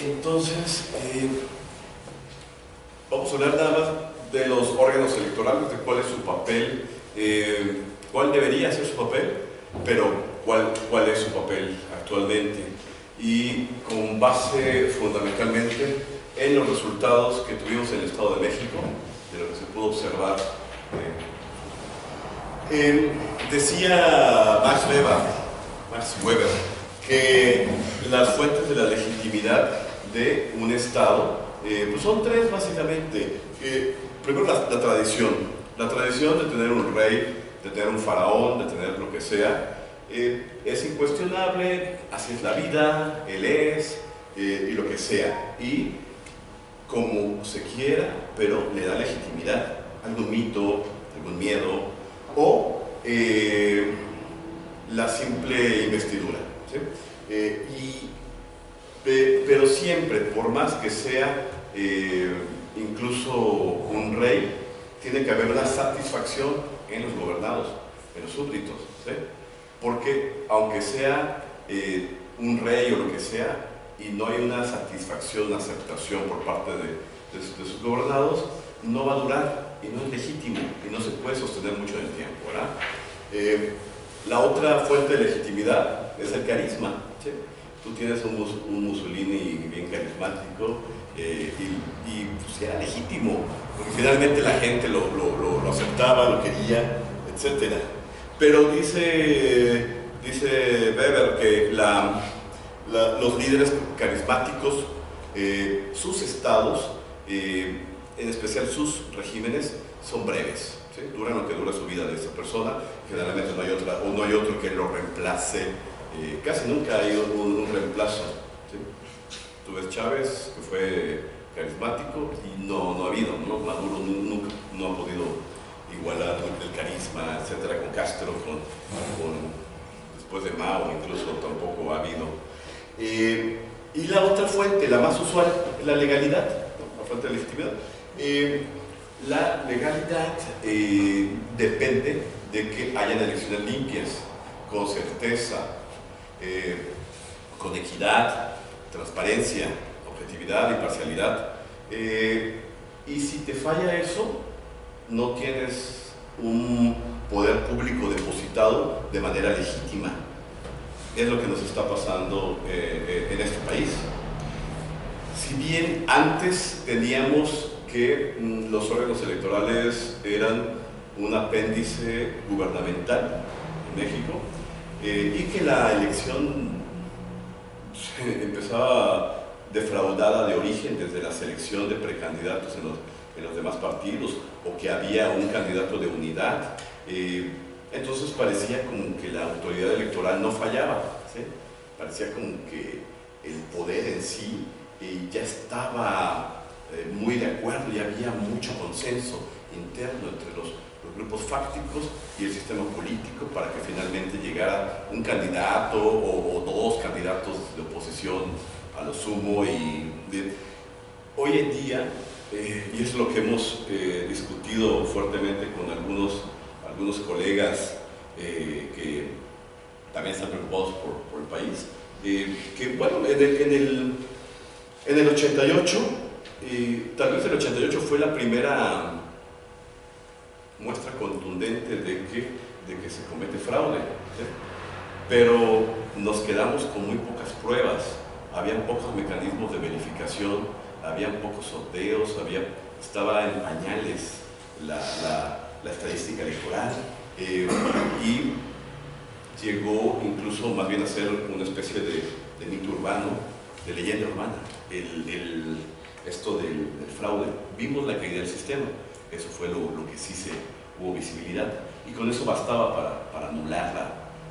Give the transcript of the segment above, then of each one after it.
Entonces, vamos a hablar nada más de los órganos electorales, de cuál es su papel, cuál debería ser su papel, pero cuál es su papel actualmente, y con base fundamentalmente en los resultados que tuvimos en el Estado de México, de lo que se pudo observar. Decía Max Weber que las fuentes de la legitimidad de un Estado pues son tres básicamente. Primero la tradición de tener un rey, de tener un faraón, de tener lo que sea, es incuestionable, así es la vida, él es, y lo que sea, y como se quiera, pero le da legitimidad, algún mito, algún miedo, o la simple investidura, ¿sí? Pero siempre, por más que sea incluso un rey, tiene que haber una satisfacción en los gobernados, en los súbditos, ¿sí? Porque aunque sea un rey o lo que sea, y no hay una satisfacción, una aceptación por parte de sus gobernados, no va a durar y no es legítimo y no se puede sostener mucho en el tiempo, ¿verdad? La otra fuente de legitimidad es el carisma, ¿sí? Tú tienes un Mussolini bien carismático y pues era legítimo, porque finalmente la gente lo aceptaba, lo quería, etc. Pero dice Weber que los líderes carismáticos, sus estados, en especial sus regímenes, son breves, ¿sí? Duran lo que dura su vida de esa persona, generalmente no hay otro que lo reemplace, casi nunca hay un reemplazo, ¿sí? Tú ves Chávez, que fue carismático, y no ha habido, ¿no? Maduro nunca no ha podido igualar el carisma, etcétera, con Castro, después de Mao incluso tampoco ha habido. Y la otra fuente, la más usual, es la legalidad, ¿no? La fuente de legitimidad. La legalidad depende de que hayan elecciones limpias, con certeza, con equidad, transparencia, objetividad, imparcialidad. Y si te falla eso, no tienes un poder público depositado de manera legítima. Es lo que nos está pasando en este país. Si bien antes teníamos que los órganos electorales eran un apéndice gubernamental en México, y que la elección empezaba defraudada de origen desde la selección de precandidatos en los demás partidos, o que había un candidato de unidad, entonces parecía como que la autoridad electoral no fallaba, ¿sí? Parecía como que el poder en sí ya estaba muy de acuerdo y había mucho consenso interno entre los grupos fácticos y el sistema político para que finalmente llegara un candidato o dos candidatos de oposición a lo sumo. Hoy en día, y es lo que hemos discutido fuertemente con algunos colegas que también están preocupados por el país, que bueno, en el 88, tal vez el 88 fue la primera muestra contundente de que se comete fraude, ¿sí? Pero nos quedamos con muy pocas pruebas, habían pocos mecanismos de verificación, habían pocos sorteos, estaba en pañales la estadística electoral, y llegó incluso más bien a ser una especie de mito urbano, de leyenda urbana, esto del fraude. Vimos la caída del sistema, eso fue lo que sí hubo visibilidad, y con eso bastaba para anular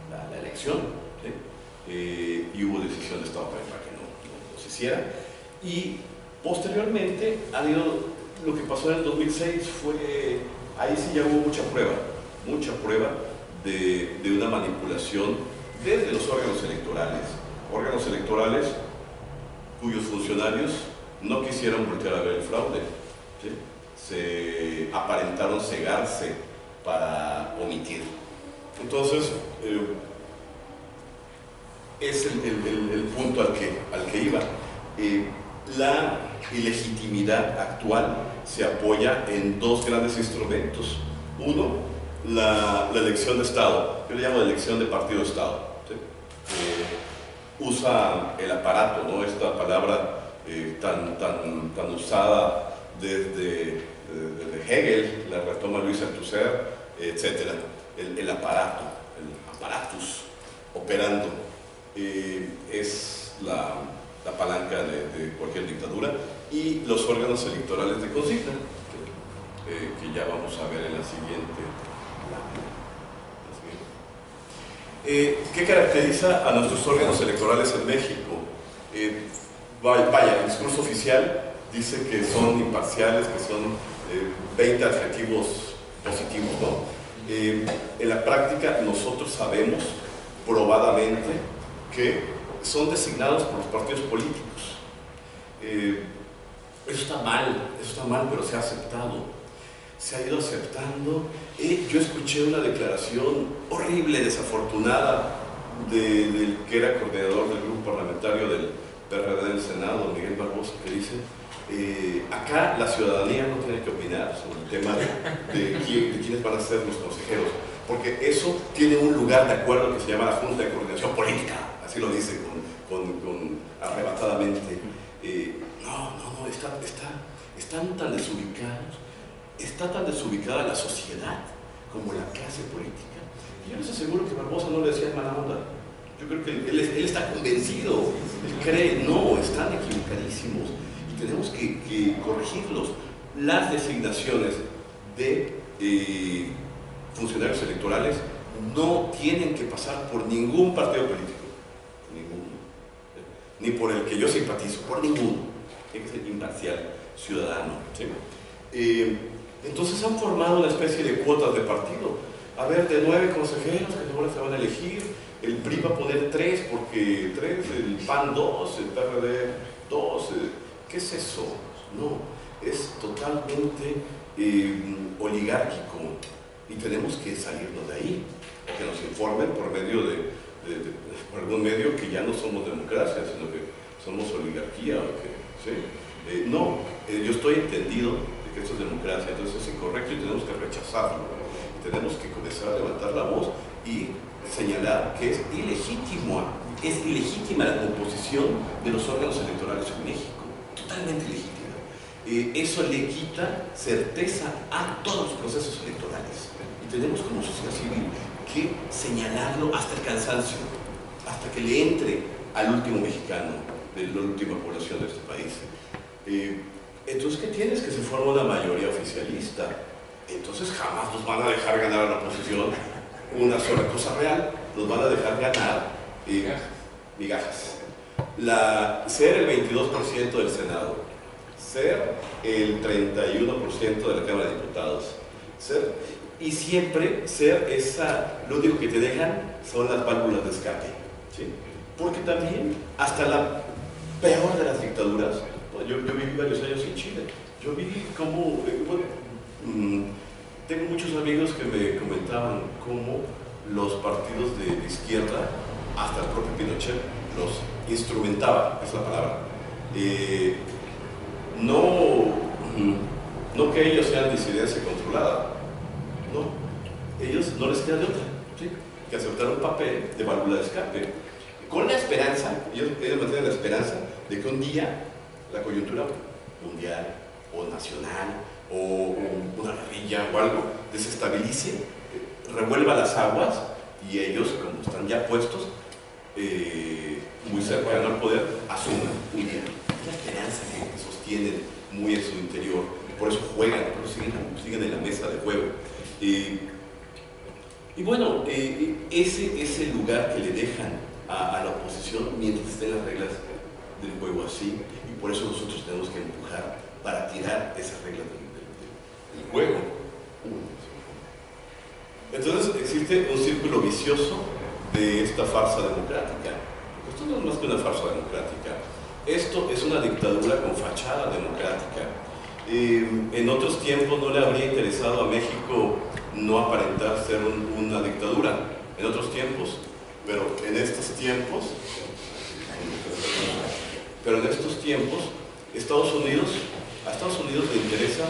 la elección, ¿sí? Y hubo decisión de Estado para que no se hiciera. Y posteriormente lo que pasó en el 2006 fue, ahí sí ya hubo mucha prueba de una manipulación desde los órganos electorales cuyos funcionarios no quisieron voltear a ver el fraude, ¿sí? Se aparentaron cegarse para omitir. Entonces, es el punto al que iba. La ilegitimidad actual se apoya en dos grandes instrumentos. Uno, la elección de Estado, yo le llamo elección de partido-Estado. ¿Sí? Usa el aparato, ¿no? Esta palabra tan usada desde Hegel, la retoma Luis Althusser, etc. El aparato, el apparatus operando, es la palanca de cualquier dictadura, y los órganos electorales de consigna, que ya vamos a ver en la siguiente. ¿Qué caracteriza a nuestros órganos electorales en México? Vaya, el discurso oficial dice que son imparciales, que son 20 adjetivos positivos, ¿no? En la práctica nosotros sabemos probadamente que son designados por los partidos políticos. Eso está mal, pero se ha aceptado. Se ha ido aceptando. Yo escuché una declaración horrible, desafortunada, del que era coordinador del grupo parlamentario del PRD del Senado, Miguel Barbosa, que dice: acá la ciudadanía no tiene que opinar sobre el tema de quiénes van a ser los consejeros, porque eso tiene un lugar de acuerdo que se llama la Junta de Coordinación Política, así lo dice arrebatadamente. No, están tan desubicados, está tan desubicada la sociedad como la clase política. Y yo les aseguro que Barbosa no le decía mala onda. Yo creo que él está convencido, él cree, no, están equivocadísimos y tenemos que corregirlos. Las designaciones de funcionarios electorales no tienen que pasar por ningún partido político, ninguno, ni por el que yo simpatizo, por ninguno. Tiene que ser imparcial, ciudadano. ¿Sí? Entonces han formado una especie de cuotas de partido. A ver, de 9 consejeros que ahora se van a elegir, el PRI va a poner 3 porque 3, el PAN 2, el PRD 2. ¿Qué es eso? No, es totalmente oligárquico y tenemos que salirnos de ahí, o que nos informen por medio por algún medio que ya no somos democracia, sino que somos oligarquía. ¿Sí? Yo estoy entendido de que esto es democracia, entonces es incorrecto y tenemos que rechazarlo. Tenemos que comenzar a levantar la voz y señalar que es ilegítima la composición de los órganos electorales en México, totalmente ilegítima. Eso le quita certeza a todos los procesos electorales y tenemos como sociedad civil que señalarlo hasta el cansancio, hasta que le entre al último mexicano, de la última población de este país. Entonces, ¿qué tienes? Que se forma una mayoría oficialista. Entonces jamás nos van a dejar ganar a la oposición una sola cosa real, nos van a dejar ganar migajas. Ser el 22% del Senado, ser el 31% de la Cámara de Diputados, y siempre ser lo único que te dejan son las válvulas de escape, ¿sí? Porque también, hasta la peor de las dictaduras, yo viví varios años en Chile, yo vi cómo, tengo muchos amigos que me comentaban cómo los partidos de izquierda, hasta el propio Pinochet, los instrumentaba, es la palabra. No que ellos sean disidencia controlada, no, ellos no les queda de otra, ¿sí? Que aceptar un papel de válvula de escape, con la esperanza, ellos mantienen la esperanza de que un día la coyuntura mundial o nacional o una guerrilla o algo desestabilice, revuelva las aguas y ellos, como están ya puestos muy cercanos al poder, asuman un día. Es la esperanza que sostienen muy en su interior, por eso juegan, por eso siguen en la mesa de juego. Y bueno, ese es el lugar que le dejan a la oposición mientras estén las reglas del juego así, y por eso nosotros tenemos que empujar para tirar esas reglas del juego. Entonces existe un círculo vicioso de esta farsa democrática. Esto no es más que una farsa democrática. Esto es una dictadura con fachada democrática. En otros tiempos no le habría interesado a México no aparentar ser una dictadura, en otros tiempos, pero en estos tiempos Pero en estos tiempos, a Estados Unidos le interesa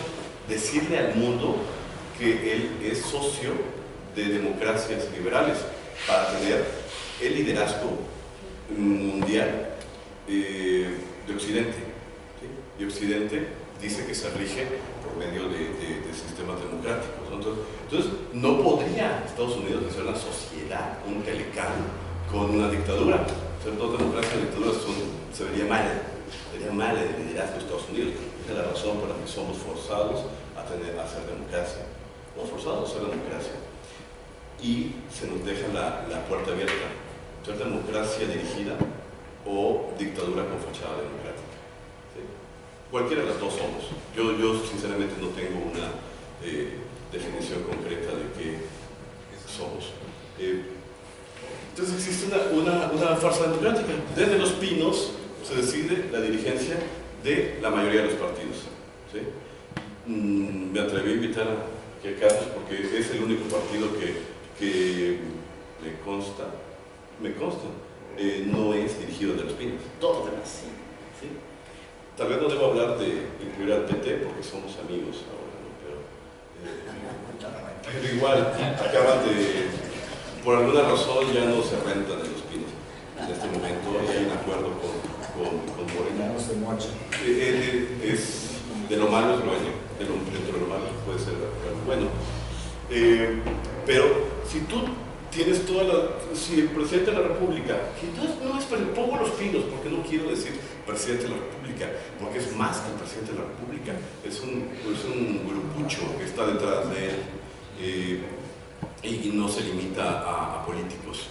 decirle al mundo que él es socio de democracias liberales para tener el liderazgo mundial de Occidente, ¿sí? Y Occidente dice que se rige por medio de sistemas democráticos, ¿no? Entonces, no podría Estados Unidos hacer una sociedad, un telecán, con una dictadura. Ser dos democracias y dictaduras se vería mal el liderazgo de Estados Unidos. Esa es la razón por la que somos forzados a hacer democracia. Somos forzados a hacer democracia. Y se nos deja la puerta abierta. Ser democracia dirigida o dictadura con fachada democrática. ¿Sí? Cualquiera de las dos somos. Yo sinceramente no tengo una definición concreta de qué somos. Entonces existe una farsa democrática. Desde Los Pinos se decide la dirigencia de la mayoría de los partidos. ¿Sí? Me atreví a invitar a Carlos porque es el único partido que me consta, no es dirigido de Los Pinos. Todos los demás sí. ¿Sí? Tal vez no debo hablar de incluir al PT porque somos amigos ahora, ¿no? Pero igual acaban por alguna razón ya no se rentan en Los Pinos en este momento y hay un acuerdo con Morena. Es de lo malo es bueno, dentro de lo malo puede ser bueno. Pero si tú tienes si el presidente de la República, que no es, pongo Los Pinos porque no quiero decir presidente de la República, porque es más que el presidente de la República, es un grupucho que está detrás de él y no se limita a políticos.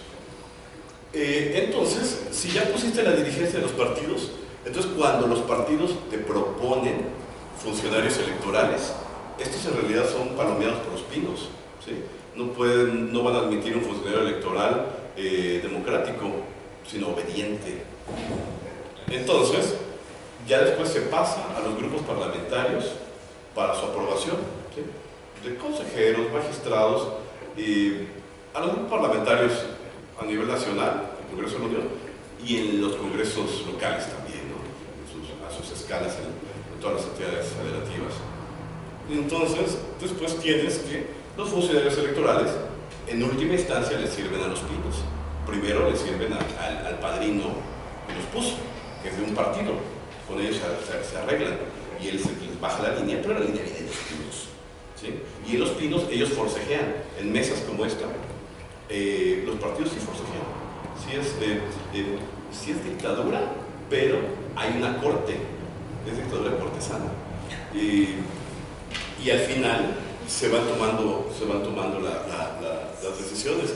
Entonces, si ya pusiste la dirigencia de los partidos, entonces cuando los partidos te proponen funcionarios electorales, estos en realidad son palomeados por Los Pinos, ¿sí? No van a admitir un funcionario electoral democrático, sino obediente. Entonces, ya después se pasa a los grupos parlamentarios para su aprobación, ¿sí? De consejeros, magistrados, a los grupos parlamentarios a nivel nacional, el Congreso de la Unión, y en los congresos locales también, ¿no? A sus escalas en todas las entidades federativas. Entonces, después tienes que los funcionarios electorales, en última instancia, les sirven a Los Pinos. Primero les sirven al padrino que los puso, que es de un partido. Con ellos se arreglan y él les baja la línea, pero la línea viene de Los Pinos, ¿sí? Y en Los Pinos ellos forcejean. En mesas como esta, los partidos sí forcejean. Sí es dictadura, pero hay una corte, es dictadura cortesana. Y al final se van tomando las decisiones.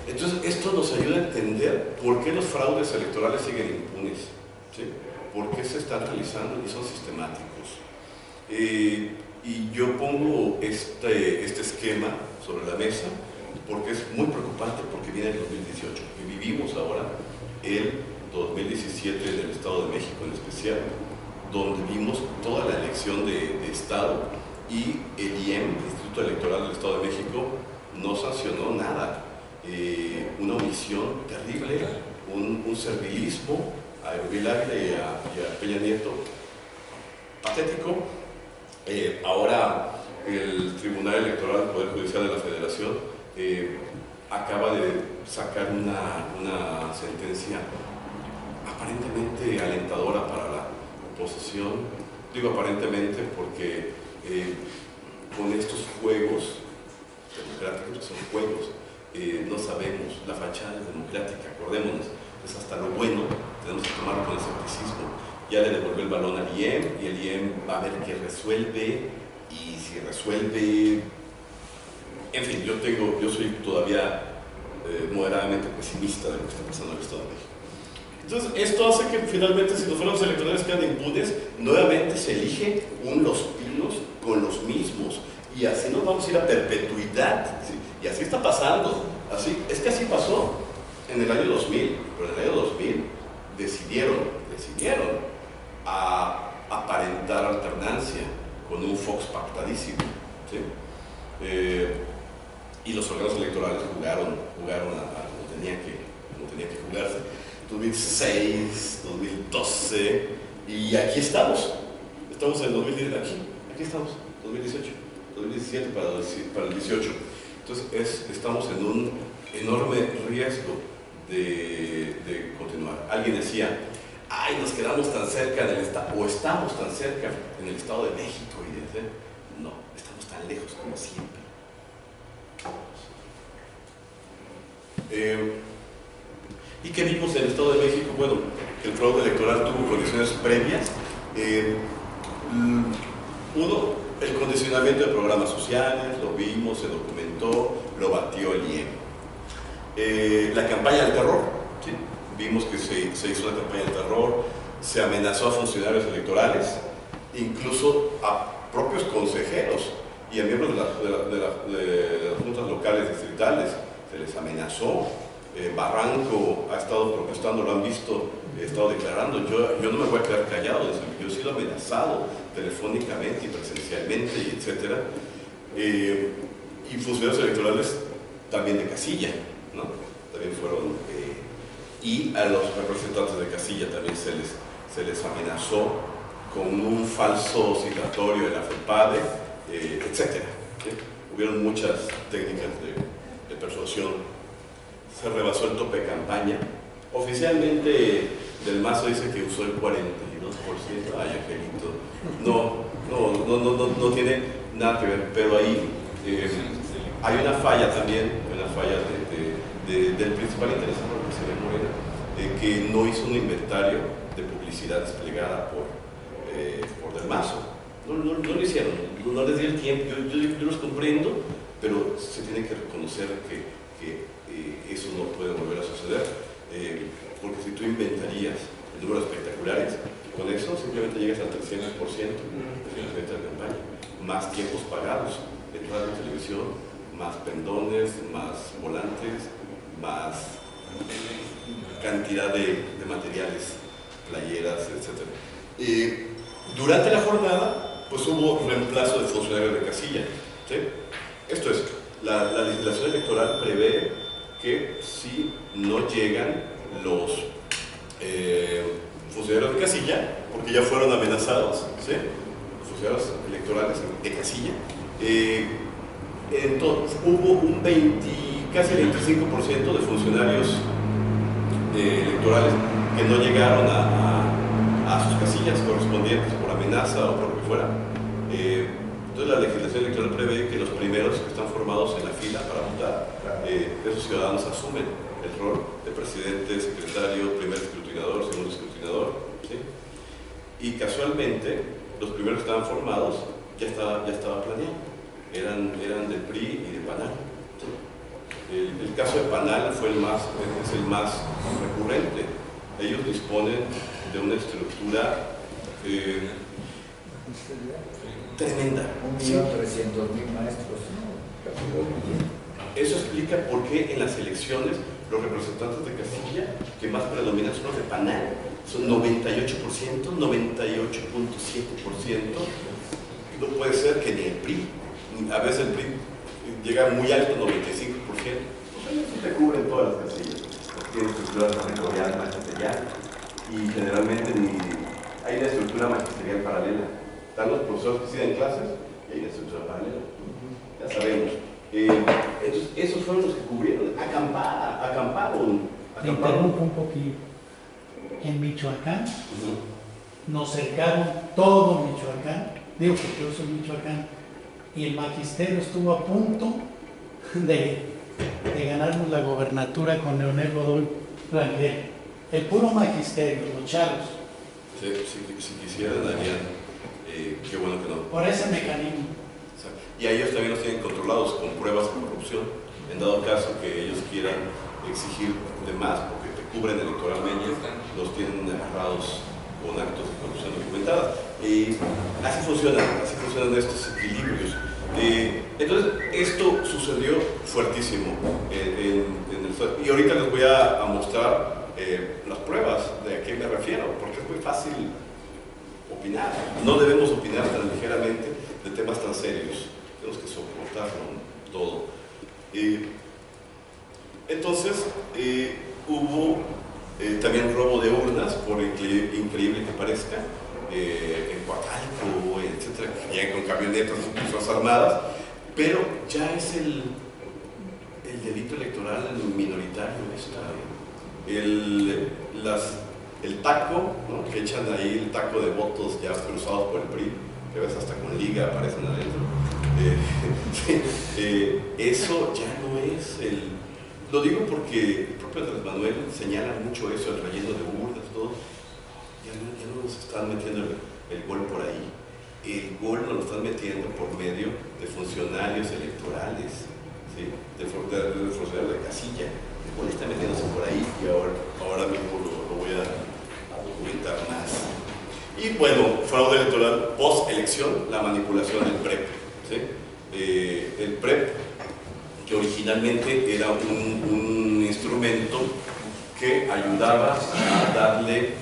Entonces esto nos ayuda a entender por qué los fraudes electorales siguen impunes, ¿sí? Por qué se están realizando y son sistemáticos. Y yo pongo este esquema sobre la mesa porque es muy preocupante, porque viene el 2018 y vivimos ahora el 2017 en el Estado de México en especial, donde vimos toda la elección de Estado y el IEM, el Instituto Electoral del Estado de México, no sancionó nada. Una omisión terrible, un servilismo a Gabriel Ávila y a Peña Nieto patético. Ahora el Tribunal Electoral, el Poder Judicial de la Federación, acaba de sacar una sentencia aparentemente alentadora para la oposición. Digo aparentemente porque con estos juegos democráticos, que son juegos, no sabemos, la fachada es democrática, acordémonos, es hasta lo bueno, tenemos que tomarlo con escepticismo. Ya le devolvió el balón al IEM y el IEM va a ver qué resuelve, y si resuelve, en fin, yo soy todavía moderadamente pesimista de lo que está pasando en el Estado de México. Entonces, esto hace que finalmente, si los fueros electorales quedan impunes, nuevamente se elige Los Pinos con los mismos, y así nos vamos a ir a perpetuidad, ¿sí? Y así está pasando, es que así pasó en el año 2000, pero en el año 2000 decidieron a aparentar alternancia con un Fox pactadísimo, ¿sí? Y los órganos electorales jugaron a como tenía que jugarse. 2006, 2012, y aquí estamos. Estamos en el 2010, aquí estamos, 2018, 2017 para el 18. Entonces estamos en un enorme riesgo de continuar. Alguien decía, ay, nos quedamos tan cerca del Estado, o estamos tan cerca en el Estado de México, y dice, no, estamos tan lejos como siempre. ¿Y qué vimos en el Estado de México? Bueno, el fraude electoral tuvo condiciones previas. Uno, el condicionamiento de programas sociales, lo vimos, se documentó, lo batió el IEM. La campaña del terror, ¿sí? Vimos que se hizo una campaña del terror, se amenazó a funcionarios electorales, incluso a propios consejeros y a miembros de las juntas locales distritales, se les amenazó. Barranco ha estado protestando, lo han visto, he estado declarando, yo no me voy a quedar callado, yo he sido amenazado telefónicamente y presencialmente, y etcétera. Y funcionarios electorales también de casilla, ¿no? También fueron, y a los representantes de casilla también se les amenazó con un falso citatorio de la FEPADE, etcétera. Hubieron muchas técnicas de persuasión. Se rebasó el tope de campaña. Oficialmente Del Mazo dice que usó el 42%. Ay, Angelito. No tiene nada que ver, pero ahí hay una falla también, una falla del principal interesado, que se ve Morena, que no hizo un inventario de publicidad desplegada por Del Mazo. No lo hicieron, no les dio el tiempo. Yo los comprendo, pero se tiene que reconocer que eso no puede volver a suceder, porque si tú inventarías el número de espectaculares, con eso simplemente llegas al 300% de la campaña, más tiempos pagados en radio y televisión, más pendones, más volantes, más cantidad de materiales, playeras, etc. Durante la jornada, pues hubo reemplazo de funcionarios de casilla, ¿sí? Esto es, la legislación electoral prevé que si no llegan los funcionarios de casilla, porque ya fueron amenazados, ¿sí? Los funcionarios electorales de casilla, entonces hubo un casi 25% de funcionarios electorales que no llegaron a sus casillas correspondientes por amenaza o por lo que fuera. Entonces la legislación electoral prevé que los primeros que están formados en la fila para votar, esos ciudadanos asumen el rol de presidente, secretario, primer escrutinador, segundo escrutinador, ¿sí? Y casualmente los primeros que estaban formados ya estaba planeado, eran del PRI y de PANAL, ¿sí? El caso de PANAL es el más recurrente. Ellos disponen de una estructura tremenda. 1.300.000 maestros. Eso explica por qué en las elecciones los representantes de casilla que más predominan son los de PANAL, son 98%, 98.7%. No puede ser que ni el PRI, a veces el PRI llega muy alto, 95%. Pues ellos te cubren todas las casillas, tienen estructura territorial magisterial y generalmente hay una estructura magisterial paralela. Están los profesores que siguen clases y hay una estructura paralela. Ya sabemos. Entonces, esos fueron los que cubrieron, acamparon. Me interrumpo un poquito. En Michoacán, nos cercaron todo Michoacán, digo porque yo soy Michoacán, y el magisterio estuvo a punto de ganarnos la gobernatura con Leonel Godoy Rangel. El puro magisterio, los charros. Si quisieran, darían, qué bueno que no. Por ese mecanismo. Y a ellos también los tienen controlados con pruebas de corrupción, en dado caso que ellos quieran exigir de más porque te cubren electoralmente, los tienen agarrados con actos de corrupción documentada. Así funcionan estos equilibrios. Entonces, esto sucedió fuertísimo y ahorita les voy a mostrar las pruebas de a qué me refiero, porque es muy fácil opinar. No debemos opinar tan ligeramente de temas tan serios. Tenemos que soportarlo todo. Entonces, hubo También robo de urnas, por increíble que parezca, en Coacalco, etcétera, que llegan con camionetas y personas armadas, pero ya es el delito electoral minoritario. El taco, ¿no? Que echan ahí el taco de votos ya cruzados por el PRI, que ves hasta con liga aparecen adentro. Eso ya no es el... Lo digo porque el propio Andrés Manuel señala mucho eso, el relleno de urnas, todo. Ya no nos están metiendo el gol por ahí. El gol nos lo están metiendo por medio de funcionarios electorales, ¿sí? de funcionarios de casilla. El gol está metiéndose por ahí y ahora mismo lo voy a documentar más. Y bueno, fraude electoral post-elección, la manipulación del PREP. ¿Sí? El PREP, que originalmente era un instrumento que ayudaba a darle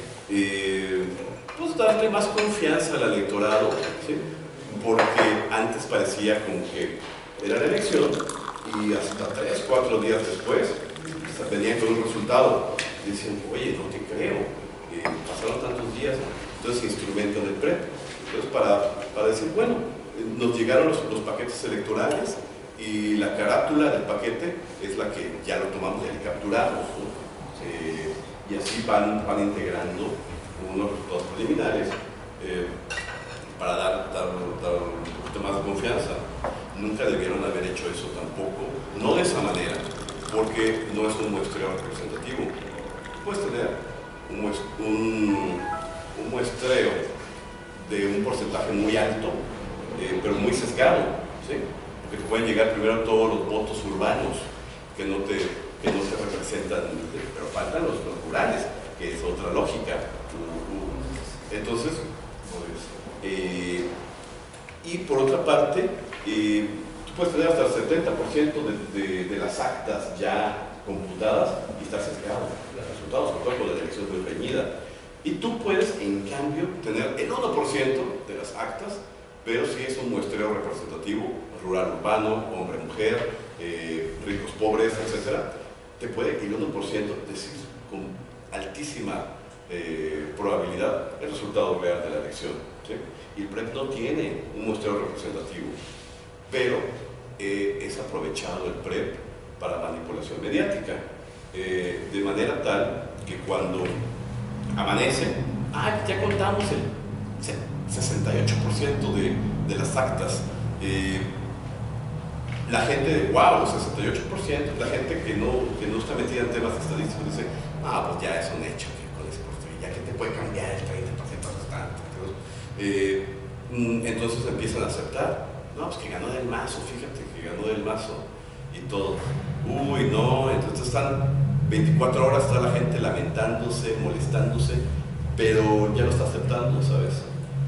más confianza al electorado, ¿sí? Porque antes parecía como que era la elección y hasta 3 o 4 días después venían con un resultado y decían, oye, no te creo, pasaron tantos días, entonces instrumentan el PREP. Entonces para decir, bueno, nos llegaron los paquetes electorales y la carátula del paquete es la que ya lo tomamos, ya le capturamos, ¿no? Y así van integrando unos resultados preliminares para dar un poquito más de confianza. Nunca debieron haber hecho eso tampoco, no de esa manera, porque no es un muestreo representativo. Puedes tener un muestreo de un porcentaje muy alto, pero muy sesgado, ¿sí? Porque te pueden llegar primero todos los votos urbanos que no te representan, pero faltan los rurales, que es otra lógica. Entonces, pues, y por otra parte, tú puedes tener hasta el 70% de las actas ya computadas y estar sesgado los resultados, sobre todo con la elección muy reñida. Y tú puedes, en cambio, tener el 1% de las actas, pero si es un muestreo representativo, rural, urbano, hombre-mujer, ricos, pobres, etc., te puede el 1% decir con altísima probabilidad el resultado real de la elección, ¿sí? Y el PREP no tiene un muestreo representativo, pero es aprovechado el PREP para manipulación mediática, de manera tal que cuando amanece, ya contamos el 68% de las actas. La gente de wow, 68%, la gente que no está metida en temas estadísticos dice, pues ya es un hecho, que con ese porcentaje, ya que te puede cambiar el 30% bastante. Entonces empiezan a aceptar, no, pues que ganó del Mazo, fíjate que ganó del Mazo y todo. Uy, no, entonces están 24 horas toda la gente lamentándose, molestándose, pero ya lo está aceptando, ¿sabes?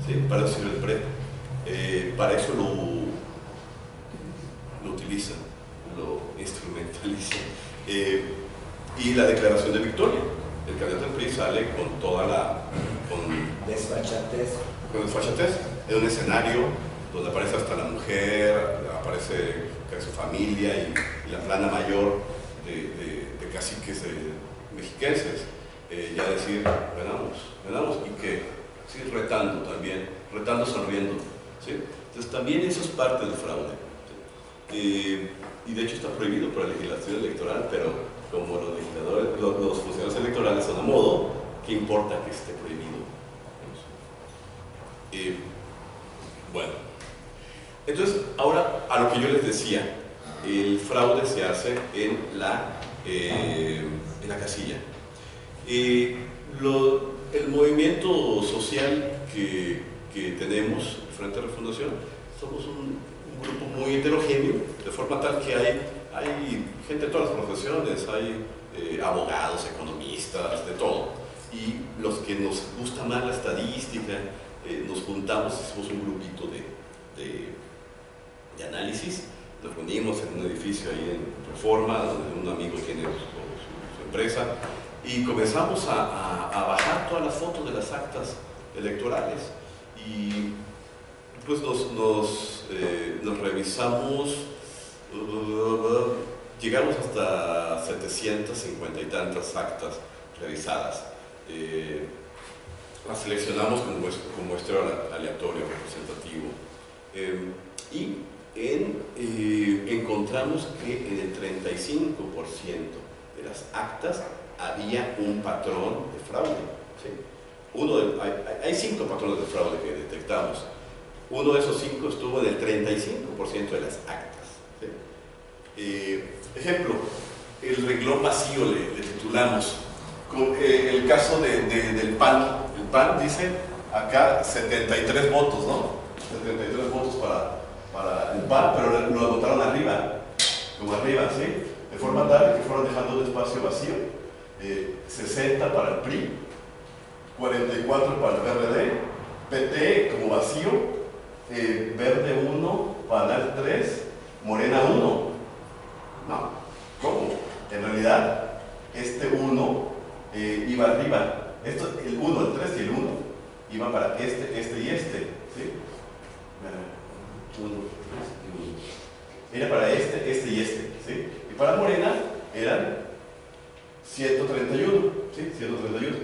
¿Sí? Para eso sirve el PREP, para eso lo utilizan, lo instrumentalizan. Y la declaración de victoria, el candidato del PRI sale con toda la desfachatez, en un escenario donde aparece hasta la mujer, aparece su familia y la plana mayor de caciques mexiquenses, ya decir, ganamos, y que sí, retando también, sonriendo, ¿sí? Entonces también eso es parte del fraude, ¿sí? Y de hecho está prohibido por la legislación electoral, pero como los funcionarios electorales son a modo, ¿qué importa que esté prohibido? Bueno, entonces ahora a lo que yo les decía, el fraude se hace en la casilla. El movimiento social que tenemos frente a la Fundación, somos un grupo muy heterogéneo, de forma tal que hay gente de todas las profesiones, hay abogados, economistas, de todo. Y los que nos gusta más la estadística, nos juntamos, hicimos un grupito de análisis, nos reunimos en un edificio ahí en Reforma, donde un amigo tiene su empresa, y comenzamos a bajar todas las fotos de las actas electorales. Y pues nos revisamos, llegamos hasta 750 y tantas actas revisadas. Las seleccionamos como muestreo aleatorio representativo. Y encontramos que en el 35% de las actas había un patrón de fraude. ¿Sí? Hay 5 patrones de fraude que detectamos. Uno de esos 5 estuvo en el 35% de las actas. ¿Sí? Ejemplo, el renglón vacío le titulamos. Con, el caso del PAN. El PAN dice acá 73 votos, ¿no? 73 votos para el PAN, pero lo anotaron arriba, como arriba, ¿sí? De forma tal que fueron dejando un espacio vacío. 60 para el PRI, 44 para el PRD, PT como vacío, Verde 1, PANAL 3, Morena 1. No, ¿cómo? En realidad, este 1 iba arriba. Esto, el 1, el 3 y el 1 iban para este y este. ¿Sí? 1, 3 y 1. Era para este y este. ¿Sí? Y para Morena eran 131. ¿Sí? 131.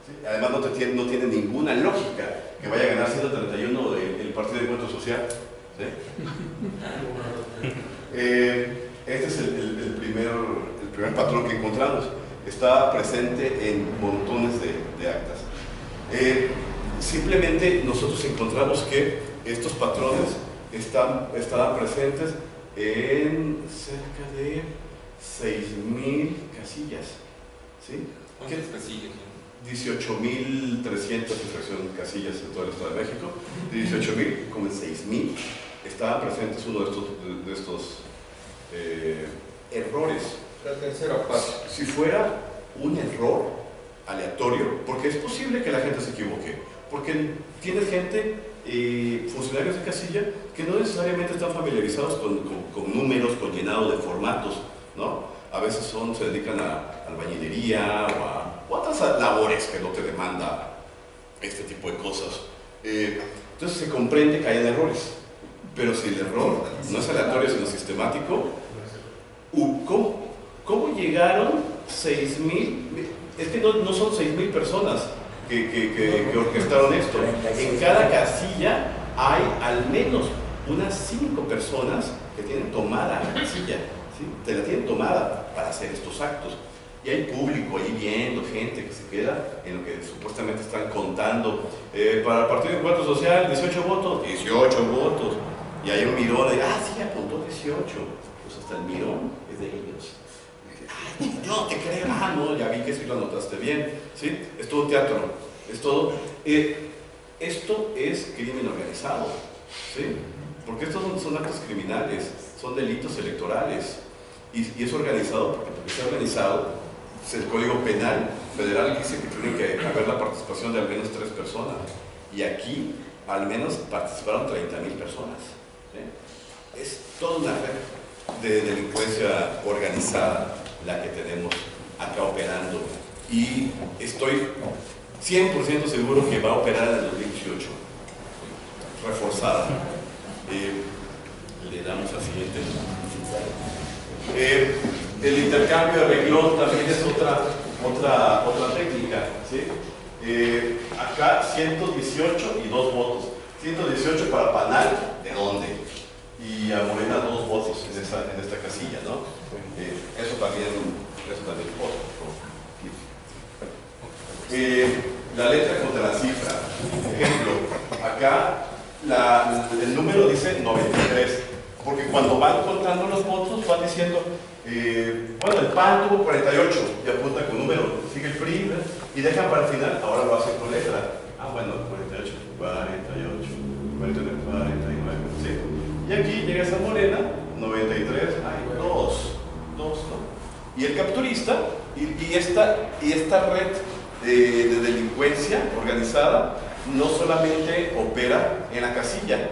¿Sí? Además, no tiene ninguna lógica que vaya a ganar 131 el Partido de Encuentro Social. ¿Sí? Este es el primer patrón que encontramos. Está presente en montones de actas. Simplemente nosotros encontramos que estos patrones estaban presentes en cerca de 6.000 casillas. ¿Sí? ¿Cuántas casillas? 18.300 casillas en todo el Estado de México. De 18.000, como en 6.000 estaban presentes uno de estos errores. La tercera parte. Si fuera un error aleatorio, porque es posible que la gente se equivoque, porque tienes gente, funcionarios de casilla, que no necesariamente están familiarizados con números, con llenado de formatos, ¿no? A veces se dedican a albañilería o a otras labores que no te demanda este tipo de cosas. Entonces se comprende que hayan errores, pero si el error no es aleatorio, sino sistemático, ¿cómo llegaron 6.000? Es que no son 6.000 personas que orquestaron esto. En cada casilla hay al menos unas 5 personas que tienen tomada la casilla, ¿sí? Te la tienen tomada para hacer estos actos. Y hay público ahí viendo, gente que se queda en lo que supuestamente están contando. Para el Partido de Encuentro Social, 18 votos, 18 votos. Y hay un mirón de, sí, apuntó 18. Pues hasta el mirón es de ellos. Ay, no te creo, no, ya vi que sí lo anotaste bien. ¿Sí? Es todo teatro, es todo. Esto es crimen organizado, ¿sí? Porque estos son actos criminales, son delitos electorales. Y es organizado porque está organizado. El Código Penal Federal dice que tiene que haber la participación de al menos 3 personas. Y aquí, al menos, participaron 30.000 personas. ¿Sí? Es toda una red de delincuencia organizada la que tenemos acá operando. Y estoy 100% seguro que va a operar en el 2018. Reforzada. Le damos al siguiente. El intercambio de renglón también es otra técnica, ¿sí? Acá 118 y 2 votos. 118 para Panal, ¿de dónde? Y a Morena 2 votos en esta casilla, ¿no? Eso también la letra contra la cifra. Ejemplo, acá el número dice 93. Porque cuando van contando los votos, van diciendo, bueno, el PAN tuvo 48 y apunta con número, sigue el PRI, ¿verdad? Y dejan para el final, ahora lo hacen con letra. Bueno, 48, 48, 49, 49, ¿sí? Y aquí llegas a Morena, 93, hay 2, ¿no? Y el capturista, y esta red de delincuencia organizada, no solamente opera en la casilla,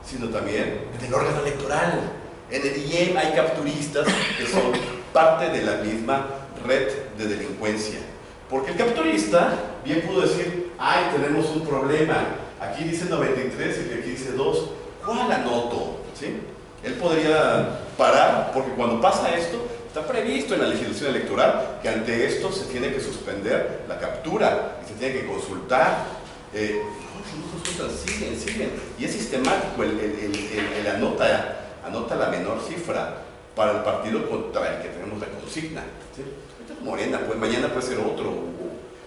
sino también en el órgano electoral. En el IEM hay capturistas que son parte de la misma red de delincuencia. Porque el capturista bien pudo decir, tenemos un problema, aquí dice 93 y aquí dice 2, ¿cuál anoto? ¿Sí? Él podría parar, porque cuando pasa esto, Está previsto en la legislación electoral que ante esto se tiene que suspender la captura y se tiene que consultar. No consultan, siguen. Y es sistemático, el anota la menor cifra para el partido contra el que tenemos la consigna. ¿Sí? Morena, pues mañana puede ser otro.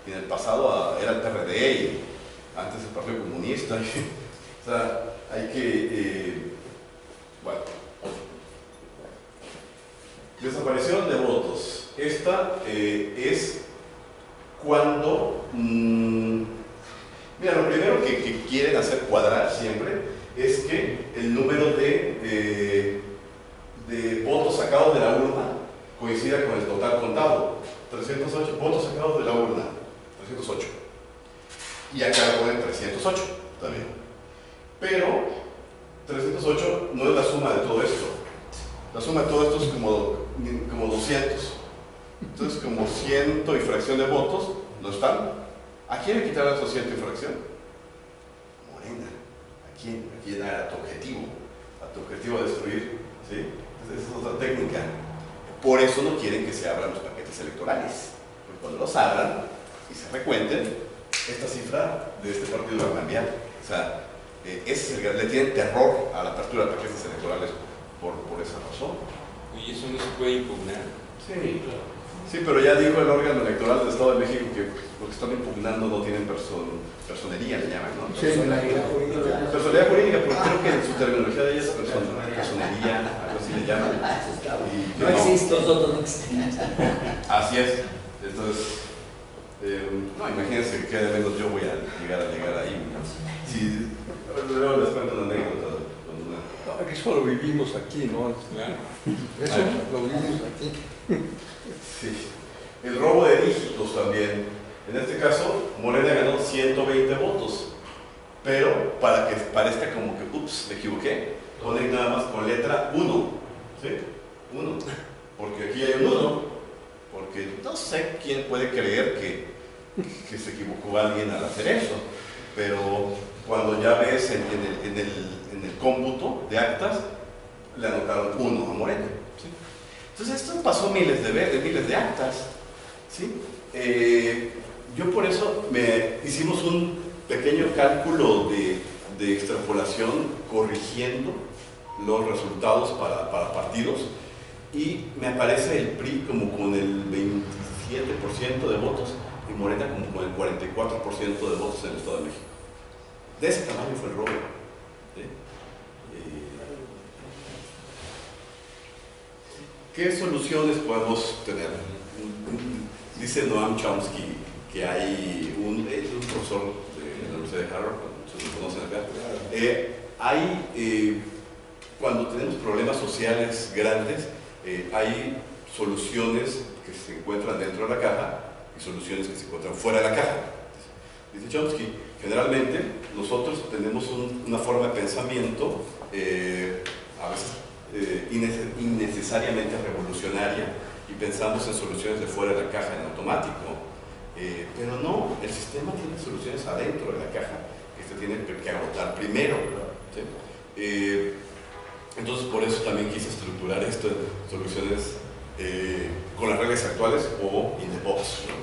Y en el pasado era el PRD y antes el Partido Comunista. O sea, hay que... bueno. Desaparición de votos. Esta es cuando... mira, lo primero que quieren hacer cuadrar siempre es que el número de votos sacados de la urna coincida con el total contado. 308 votos sacados de la urna. 308. Y acá lo ponen 308 también. Pero 308 no es la suma de todo esto. La suma de todo esto es como 200. Entonces, como 100 y fracción de votos no están. ¿A quién le quitaron esos 100 y fracción? Morena. ¿A quién? ¿A quién era tu objetivo? A tu objetivo destruir. ¿Sí? Esa es otra técnica. Por eso no quieren que se abran los paquetes electorales. Porque cuando los abran y se recuenten, esta cifra de este partido va a cambiar. O sea, le tienen terror a la apertura de paquetes electorales por esa razón. ¿Y eso no se puede impugnar? Sí, claro. Sí, pero ya dijo el órgano electoral del Estado de México que lo que están impugnando no tienen personería, le llaman, ¿no? Sí, personalidad jurídica. Personalidad jurídica, porque creo que en su terminología de ella es personería, algo así le llaman. Y No existe, nosotros no existimos. Así es. Entonces, no, imagínense que de menos yo voy a llegar ahí. Sí, luego les cuento una anécdota. No, eso lo vivimos aquí, ¿no? Claro. Eso lo vivimos aquí. Sí. El robo de dígitos también. En este caso, Morena ganó 120 votos. Pero para que parezca como que, ups, me equivoqué, ponen nada más con letra 1. ¿Sí? 1. Porque aquí hay un 1. Porque no sé quién puede creer que se equivocó alguien al hacer eso. Pero cuando ya ves en el cómputo de actas, le anotaron 1 a Morena. ¿Sí? Entonces esto pasó miles de actas. ¿Sí? Yo por eso hicimos un pequeño cálculo de extrapolación corrigiendo los resultados para partidos y me aparece el PRI como con el 27% de votos y Morena como con el 44% de votos en el Estado de México. De ese tamaño fue el robo. ¿Sí? ¿Qué soluciones podemos tener? Dice Noam Chomsky que hay es un profesor de la Universidad de Harvard, muchos lo conocen acá. Cuando tenemos problemas sociales grandes, hay soluciones que se encuentran dentro de la caja y soluciones que se encuentran fuera de la caja. Dice Chomsky, generalmente nosotros tenemos una forma de pensamiento a veces innecesariamente revolucionaria y pensamos en soluciones de fuera de la caja en automático, pero no, el sistema tiene soluciones adentro de la caja que se tienen que agotar primero. ¿Sí? Entonces por eso también quise estructurar esto en soluciones con las reglas actuales o in the box, ¿no?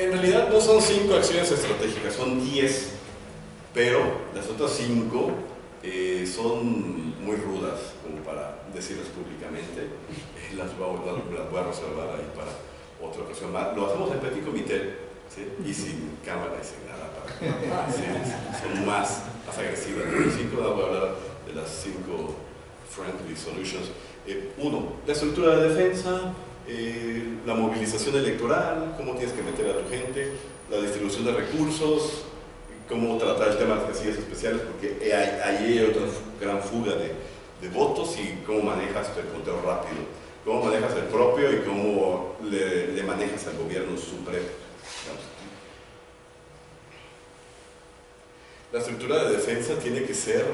En realidad no son 5 acciones estratégicas, son 10, pero las otras 5 son muy rudas como para decirlas públicamente. Las voy a reservar ahí para otra ocasión más. Lo hacemos en petit comité, ¿sí? Y sin cámara y sin nada para ¿sí? Son más agresivas. Los 5 voy a hablar de las 5 friendly solutions. 1, la estructura de defensa, la movilización electoral, cómo tienes que meter a tu gente, la distribución de recursos, cómo tratar el tema de las casillas especiales, porque ahí hay otra gran fuga de votos, y cómo manejas el conteo rápido, cómo manejas el propio y cómo le manejas al gobierno supremo. La estructura de defensa tiene que ser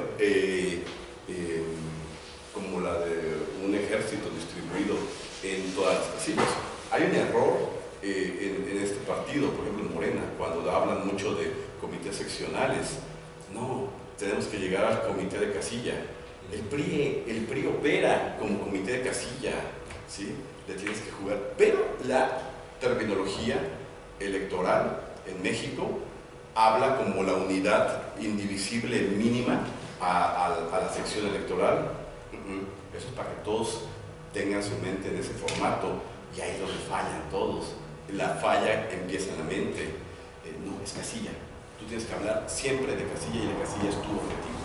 como la de un ejército distribuido en todas las casillas. Hay un error en este partido, por ejemplo en Morena, cuando hablan mucho de comités seccionales. No, tenemos que llegar al comité de casilla. El PRI opera como comité de casilla, ¿sí? Le tienes que jugar. Pero la terminología electoral en México habla como la unidad indivisible mínima a la sección electoral. Eso es para que todos tengan su mente en ese formato, y ahí es donde fallan todos. La falla empieza en la mente. No, es casilla. Tú tienes que hablar siempre de casilla, y la casilla es tu objetivo.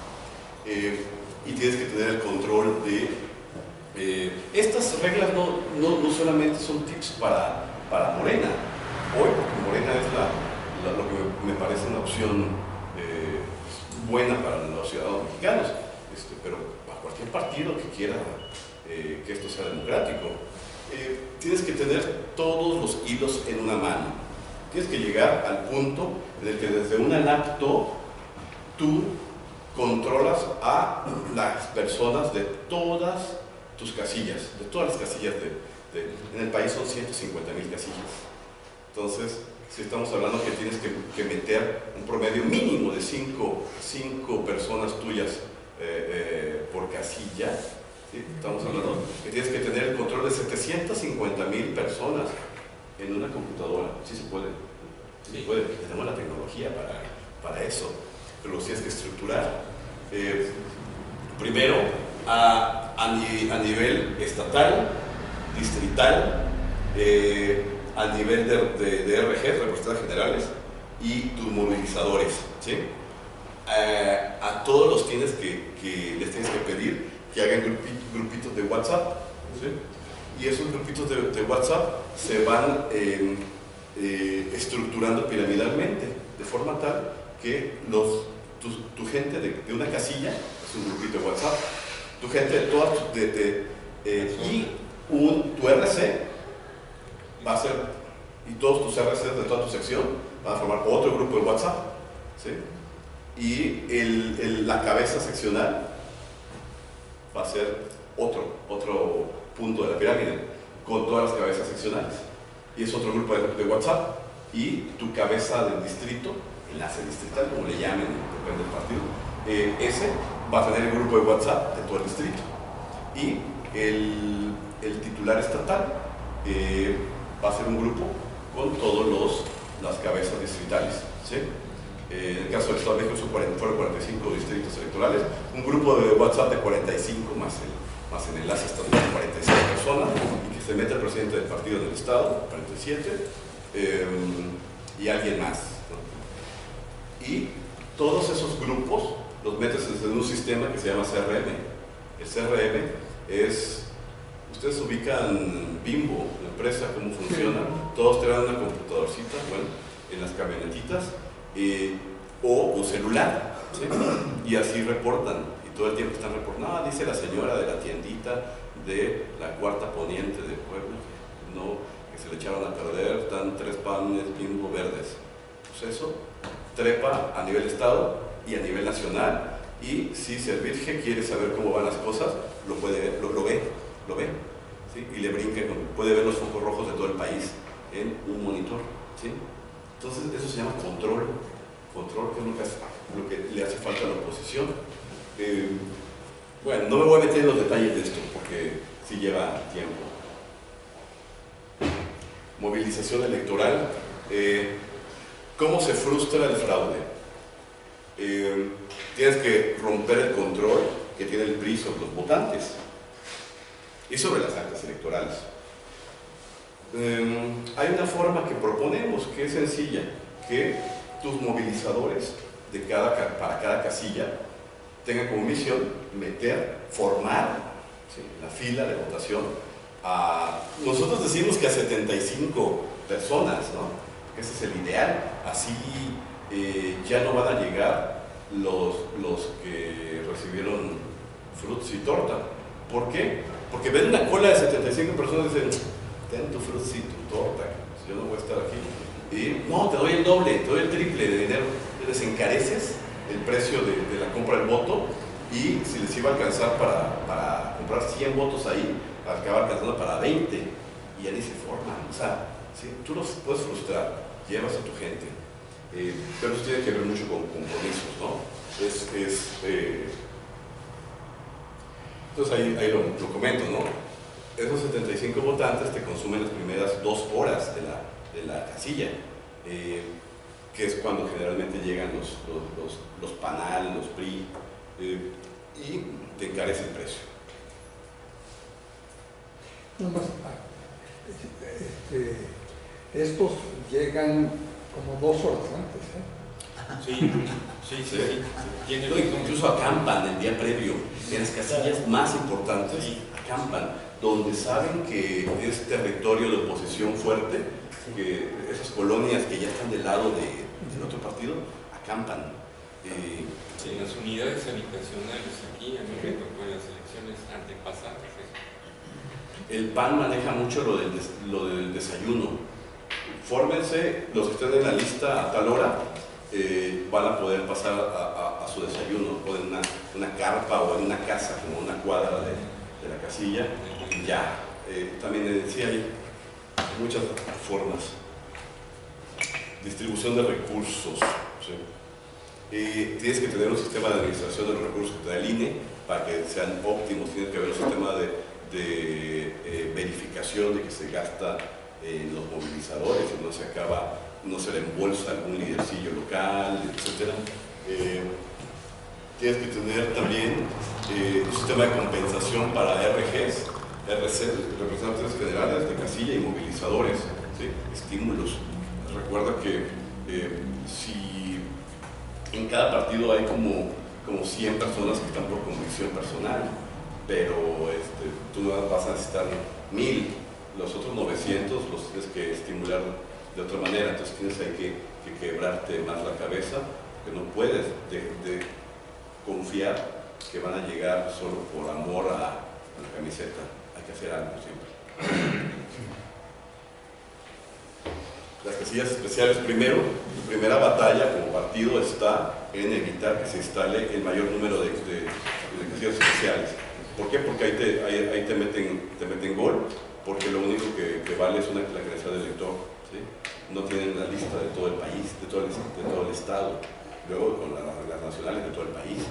Y tienes que tener el control de... estas reglas no solamente son tips para Morena. Hoy, porque Morena es lo que me parece una opción buena para los ciudadanos mexicanos, pero para cualquier partido que quiera que esto sea democrático, tienes que tener todos los hilos en una mano. Tienes que llegar al punto en el que desde una laptop tú controlas a las personas de todas tus casillas, de todas las casillas en el país son 150,000 casillas. Entonces, si estamos hablando que tienes que meter un promedio mínimo de 5 personas tuyas por casilla, ¿sí? Estamos hablando que tienes que tener el control de 750,000 personas en una computadora. Sí se puede, sí se puede. Tenemos la tecnología para eso, pero lo tienes que estructurar. Primero, a nivel estatal, distrital, a nivel de RG, representantes generales, y tus movilizadores, ¿sí? A todos los les tienes que pedir que hagan grupitos de WhatsApp, ¿sí? Y esos grupitos de WhatsApp se van estructurando piramidalmente, de forma tal que tu gente de una casilla es un grupito de WhatsApp, tu gente de todas tu RC va a ser, y todos tus RCs de toda tu sección van a formar otro grupo de WhatsApp, ¿sí? Y la cabeza seccional va a ser otro punto de la pirámide con todas las cabezas seccionales, y es otro grupo de WhatsApp. Y tu cabeza del distrito, enlace distrital, como le llamen, depende del partido, ese va a tener el grupo de WhatsApp de todo el distrito, y el titular estatal va a ser un grupo con todas las cabezas distritales, ¿sí? En el caso del Estado de México fueron 45 distritos electorales, un grupo de WhatsApp de 45 más el enlace estatal de 46 personas, y que se mete el presidente del partido del Estado, 47, y alguien más, ¿no? Y todos esos grupos los metes en un sistema que se llama CRM. El CRM es... Ustedes ubican Bimbo, la empresa, cómo funciona. Todos traen una computadorcita, bueno, en las camionetitas, o un celular, ¿sí? Y así reportan, y todo el tiempo están reportando. Dice la señora de la tiendita de la Cuarta Poniente de Puebla, que se le echaron a perder, están 3 panes Bimbo verdes. Pues eso trepa a nivel estado y a nivel nacional, y si Servirge quiere saber cómo van las cosas, lo ve, ¿sí? Y le brinca, puede ver los focos rojos de todo el país en un monitor, ¿sí? Entonces eso se llama control, que es lo que le hace falta a la oposición. Bueno, no me voy a meter en los detalles de esto porque sí lleva tiempo. Movilización electoral. ¿Cómo se frustra el fraude? Tienes que romper el control que tiene el PRI sobre los votantes y sobre las actas electorales. Hay una forma que proponemos que es sencilla, que tus movilizadores para cada casilla tengan como misión formar, ¿sí?, la fila de votación. Nosotros decimos que a 75 personas, ¿no? Ese es el ideal. Así ya no van a llegar los que recibieron fruits y torta. ¿Por qué? Porque ven una cola de 75 personas y dicen, ten tu fruits y tu torta, yo no voy a estar aquí. Y no, te doy el doble, te doy el triple de dinero. Les encareces el precio de la compra del voto, y si les iba a alcanzar para comprar 100 votos ahí, acaba alcanzando para 20, y ya ni se forman. O sea, ¿sí?, tú los puedes frustrar, llevas a tu gente, pero eso tiene que ver mucho con compromisos, ¿no? Entonces ahí lo comento, ¿no? Esos 75 votantes te consumen las primeras 2 horas de la casilla, que es cuando generalmente llegan los PANAL, los PRI, y te encarece el precio. No más, estos llegan como 2 horas antes, Sí. Tiene Incluso acampan el día previo, en las casillas más importantes, acampan, donde saben que es territorio de oposición fuerte, que esas colonias que ya están del lado del otro partido, acampan. En las unidades habitacionales aquí, a mí me tocó en las elecciones antepasadas. El PAN maneja mucho lo del desayuno. Fórmense, los que estén en la lista a tal hora, van a poder pasar a su desayuno, o en una carpa o en una casa, como una cuadra de la casilla, y ya. También decía, hay muchas formas. Distribución de recursos. ¿Sí? Tienes que tener un sistema de administración de los recursos que te da el INE para que sean óptimos. Tienes que haber un sistema de verificación de que se gasta en los movilizadores y no se le embolsa algún lidercillo local, etc. Tienes que tener también un sistema de compensación para RGs, representantes generales de casilla y movilizadores, ¿sí? Estímulos. Recuerda que si en cada partido hay como 100 personas que están por convicción personal, pero tú vas a necesitar 1000, los otros 900 los tienes que estimular de otra manera, entonces tienes ahí que quebrarte más la cabeza, que no puedes de confiar que van a llegar solo por amor a la camiseta, hay que hacer algo siempre. Las casillas especiales, tu primera batalla como partido está en evitar que se instale el mayor número de casillas especiales. ¿Por qué? Porque ahí te meten gol, porque lo único que vale es la credencial del elector, ¿sí? No tienen la lista de todo el país, de todo el estado, luego con las nacionales de todo el país.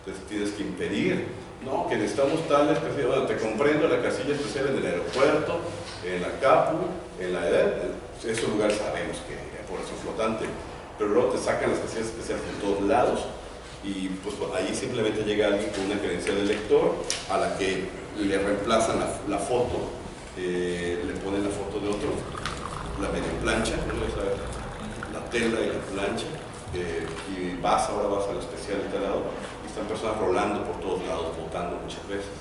Entonces tienes que impedir, no, que necesitamos tales casillas. Bueno, te comprendo la casilla especial en el aeropuerto, en la CAPU, en la EDED, esos lugares sabemos que hay población flotante, pero luego te sacan las casillas especiales de todos lados y pues ahí simplemente llega alguien con una credencial de elector a la que le reemplazan la foto, le ponen la foto de otro, la medio plancha, ¿no? La tela y la plancha, y ahora vas al especial instalado y están personas rolando por todos lados, votando muchas veces.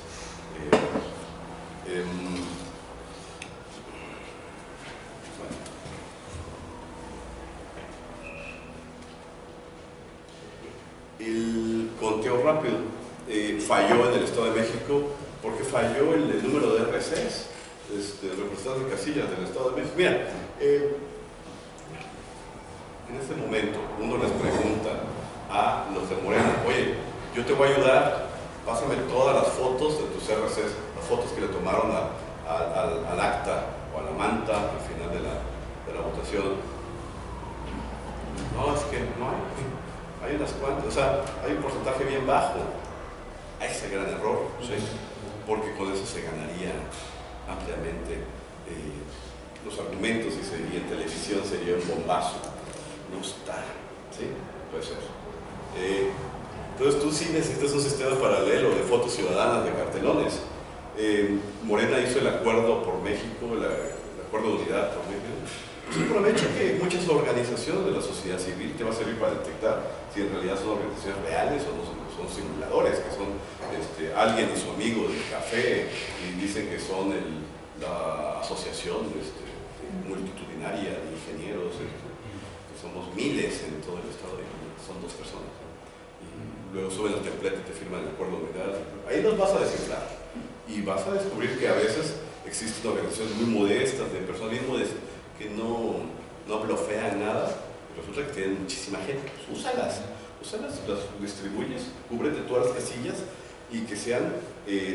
El conteo rápido falló en el Estado de México porque falló el número de RCs, representantes de casillas del Estado de México. Mira, en este momento uno les pregunta a los de Morena, oye, yo te voy a ayudar, pásame todas las fotos de tus RCs, las fotos que le tomaron al acta o a la manta al final de la votación. No, es que no hay unas cuantas, o sea, hay un porcentaje bien bajo. Ahí es el gran error, ¿sí? Porque con eso se ganaría ampliamente los argumentos y en televisión sería un bombazo. No está, ¿sí? Puede ser. Entonces tú sí necesitas un sistema paralelo de fotos ciudadanas, de cartelones. Morena hizo el acuerdo por México, el acuerdo de unidad por México. Es un provecho que muchas organizaciones de la sociedad civil te va a servir para detectar si en realidad son organizaciones reales o no son simuladores, que son alguien y su amigo del café y dicen que son la asociación multitudinaria de ingenieros, que somos miles en todo el estado y son 2 personas. Y luego suben el templete y te firman el acuerdo de unidad. Ahí los vas a descifrar y vas a descubrir que a veces existen organizaciones muy modestas, de personas bien modestas, que no blofean nada, resulta que tienen muchísima gente. Pues úsalas, las distribuyes, cúbrete todas las casillas y que sean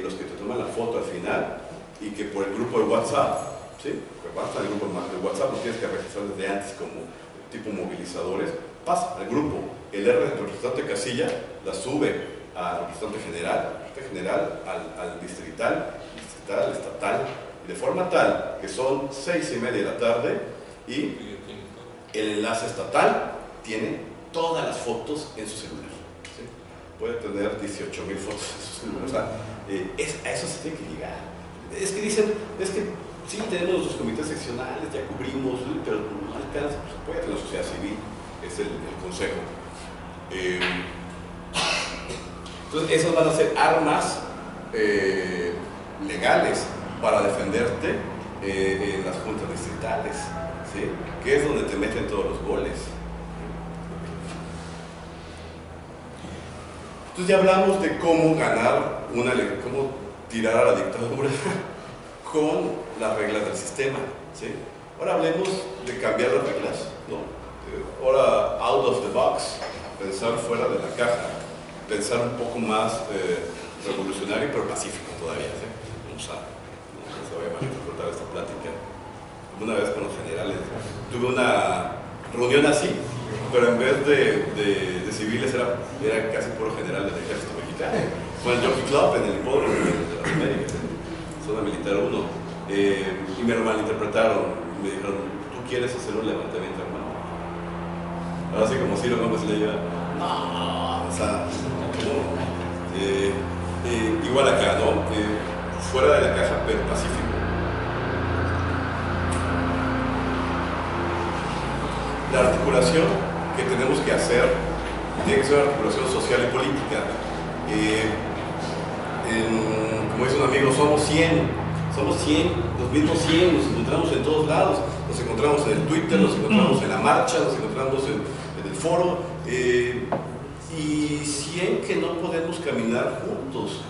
los que te toman la foto al final y que por el grupo de WhatsApp, ¿sí? Porque basta el grupo de WhatsApp, lo tienes que registrar desde antes como tipo movilizadores, pasa al grupo, el representante de casilla la sube al representante general Corte General al distrital, estatal, de forma tal que son 6:30 de la tarde y el enlace estatal tiene todas las fotos en su celular. ¿Sí? Puede tener 18,000 fotos en su celular. O sea, a eso se tiene que llegar. Es que dicen, sí, tenemos nuestros comités seccionales, ya cubrimos, pero no alcanza, pues puede tener la sociedad civil, es el consejo. Entonces, esas van a ser armas legales para defenderte en las juntas distritales, ¿sí? Que es donde te meten todos los goles. Entonces ya hablamos de cómo ganar cómo tirar a la dictadura con las reglas del sistema, ¿sí? Ahora hablemos de cambiar las reglas, ¿no? Ahora out of the box, pensar fuera de la caja, pensar un poco más revolucionario pero pacífico todavía, ¿sí? No se vaya a malinterpretar esta plática. Una vez con los generales tuve una reunión así, pero en vez de civiles era casi puro general del ejército mexicano, con el Jockey Club en el hipódromo de las Américas, zona militar 1, y me lo malinterpretaron, me dijeron, ¿tú quieres hacer un levantamiento, hermano? Ahora sí, como Ciro Gómez le diga, no, o sea, igual acá, ¿no? Fuera de la caja, pero pacífico. La articulación que tenemos que hacer tiene que ser una articulación social y política. Como dice un amigo, somos 100, los mismos 100, nos encontramos en todos lados, nos encontramos en el Twitter, nos encontramos en la marcha, nos encontramos en el foro, y 100 que no podemos caminar juntos.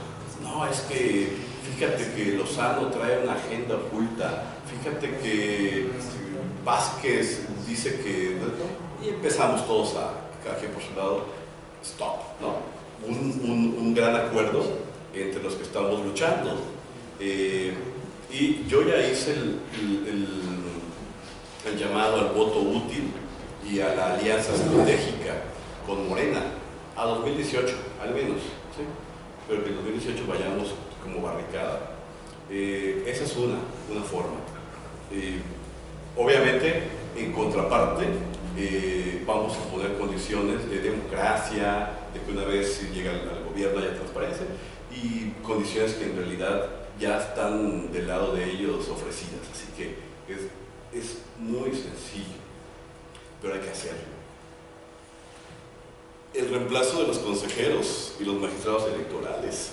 No, es que fíjate que Lozano trae una agenda oculta, fíjate que Vázquez dice que... Y empezamos todos cada quien por su lado, stop, ¿no? Un gran acuerdo entre los que estamos luchando. Y yo ya hice el llamado al voto útil y a la alianza estratégica con Morena, a 2018, al menos, ¿sí? Pero que en 2018 vayamos como barricada. Esa es una forma. Obviamente, en contraparte, vamos a poner condiciones de democracia, de que una vez llega al gobierno haya transparencia, y condiciones que en realidad ya están del lado de ellos ofrecidas. Así que es muy sencillo, pero hay que hacerlo. El reemplazo de los consejeros y los magistrados electorales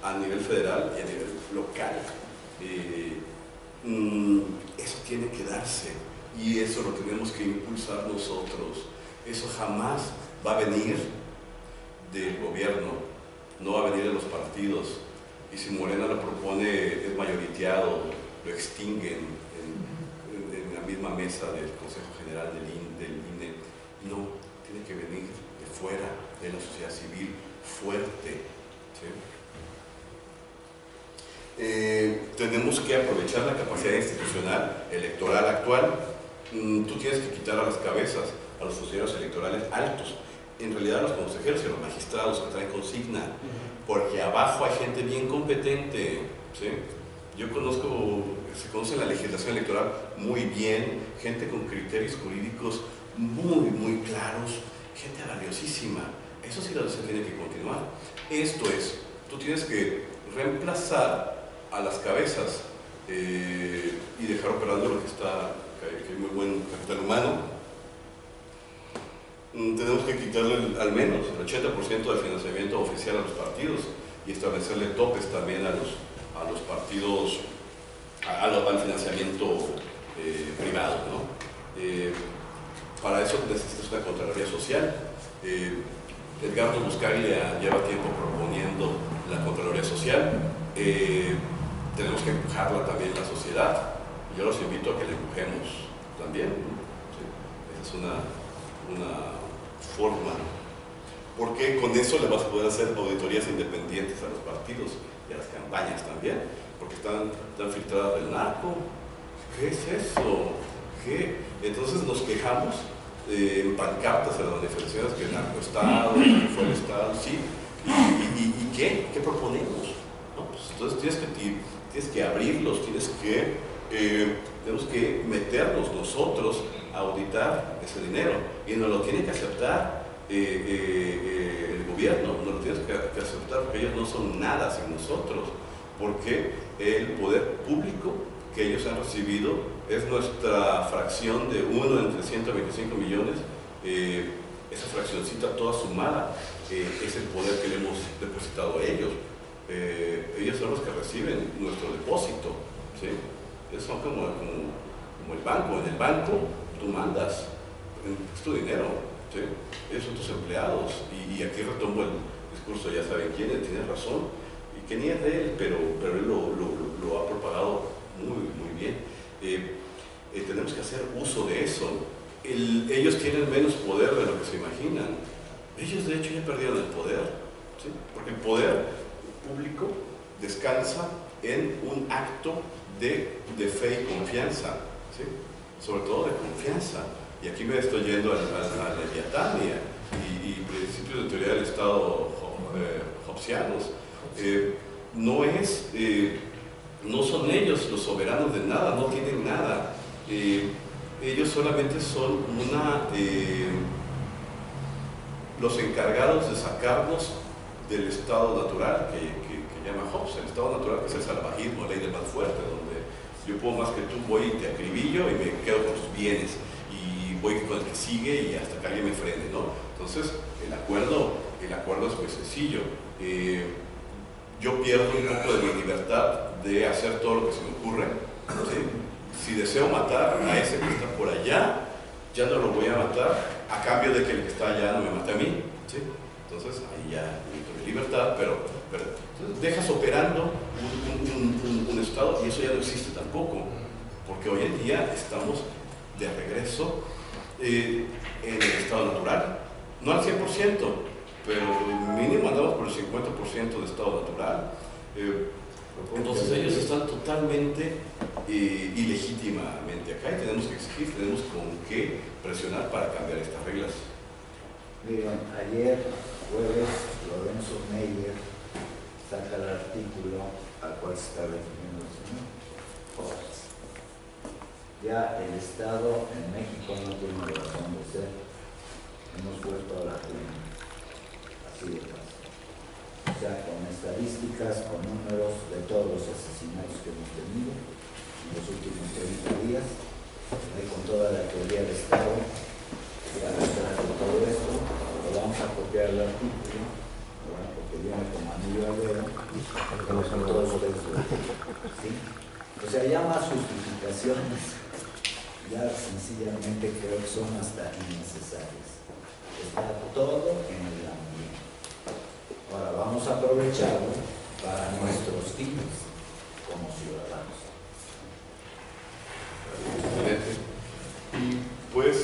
a nivel federal y a nivel local, eso tiene que darse y eso lo tenemos que impulsar nosotros. Eso jamás va a venir del gobierno, no va a venir de los partidos, y si Morena lo propone es mayoriteado, lo extinguen en la misma mesa del Consejo General del INE. No, tiene que venir de fuera, de la sociedad civil fuerte, ¿sí? Tenemos que aprovechar la capacidad institucional electoral actual. Tú tienes que quitar a las cabezas a los funcionarios electorales altos, en realidad a los consejeros y a los magistrados que traen consigna, porque abajo hay gente bien competente, ¿sí? Yo se conoce la legislación electoral muy bien, gente con criterios jurídicos muy, muy claros, gente valiosísima. Eso sí se tiene que continuar. Esto es, tú tienes que reemplazar a las cabezas y dejar operando lo que hay muy buen capital humano. Tenemos que quitarle al menos el 80% del financiamiento oficial a los partidos y establecerle topes también a los partidos, al financiamiento privado, ¿no? Para eso necesitas una Contraloría Social. Edgardo Buscaglia lleva tiempo proponiendo la Contraloría Social. Tenemos que empujarla también la sociedad. Yo los invito a que la empujemos también, ¿sí? Esa es una forma, porque con eso le vas a poder hacer auditorías independientes a los partidos y a las campañas también, porque están filtradas del narco. ¿Qué es eso? ¿Qué? Entonces nos quejamos en pancartas en las manifestaciones que el narcoestado, que fue el Estado, sí, y qué? ¿Qué proponemos? ¿No? Pues entonces tienes que abrirlos, tenemos que meternos nosotros a auditar ese dinero y nos lo tiene que aceptar el gobierno, nos lo tiene que aceptar porque ellos no son nada sin nosotros, porque el poder público que ellos han recibido es nuestra fracción de 1 entre 125 millones, esa fraccioncita toda sumada es el poder que le hemos depositado a ellos. Ellos son los que reciben nuestro depósito, ¿sí? Ellos son como el banco. En el banco tú mandas, es tu dinero, ¿sí? Ellos son tus empleados. Y aquí retomo el discurso, ya saben quién es, tiene razón, y que ni es de él, pero él lo ha propagado muy bien. Tenemos que hacer uso de eso. Ellos tienen menos poder de lo que se imaginan. Ellos de hecho ya perdieron el poder, ¿sí? Porque el poder público descansa en un acto de fe y confianza, ¿sí? Sobre todo de confianza. Y aquí me estoy yendo a Leviatán y principios de teoría del Estado hobbesianos. No son ellos los soberanos de nada, no tienen nada. Ellos solamente son los encargados de sacarnos del estado natural que llama Hobbes, el estado natural que es el salvajismo, ley del más fuerte, donde yo puedo más que tú, voy y te acribillo y me quedo con tus bienes y voy con el que sigue y hasta que alguien me frene, ¿no? Entonces el acuerdo es muy sencillo. Yo pierdo un poco de mi libertad de hacer todo lo que se me ocurre, ¿sí? Si deseo matar a ese que está por allá, ya no lo voy a matar a cambio de que el que está allá no me mate a mí, ¿sí? Entonces ahí ya mi libertad, pero entonces dejas operando un Estado y eso ya no existe tampoco, porque hoy en día estamos de regreso en el estado natural, no al 100%, pero mínimo andamos por el 50% de estado natural. Entonces ellos están totalmente ilegítimamente acá y tenemos que exigir, tenemos con qué presionar para cambiar estas reglas. Miren, ayer, jueves, Lorenzo Meyer saca el artículo al cual se está refiriendo el señor Hobbes. Ya el Estado en México no tiene razón de ser. Hemos vuelto a la cuna. Así de fácil. O sea, con estadísticas, con números de todos los asesinatos que hemos tenido en los últimos 30 días, con toda la teoría del Estado, ya detrás de todo esto, lo vamos a copiar el artículo, ¿verdad? Porque viene como anillo al dedo, con todos ustedes, ¿sí? O sea, ya más justificaciones, ya sencillamente creo que son hasta innecesarias. Está todo en el ambiente. Ahora vamos a aprovecharlo para nuestros fines como ciudadanos. Y pues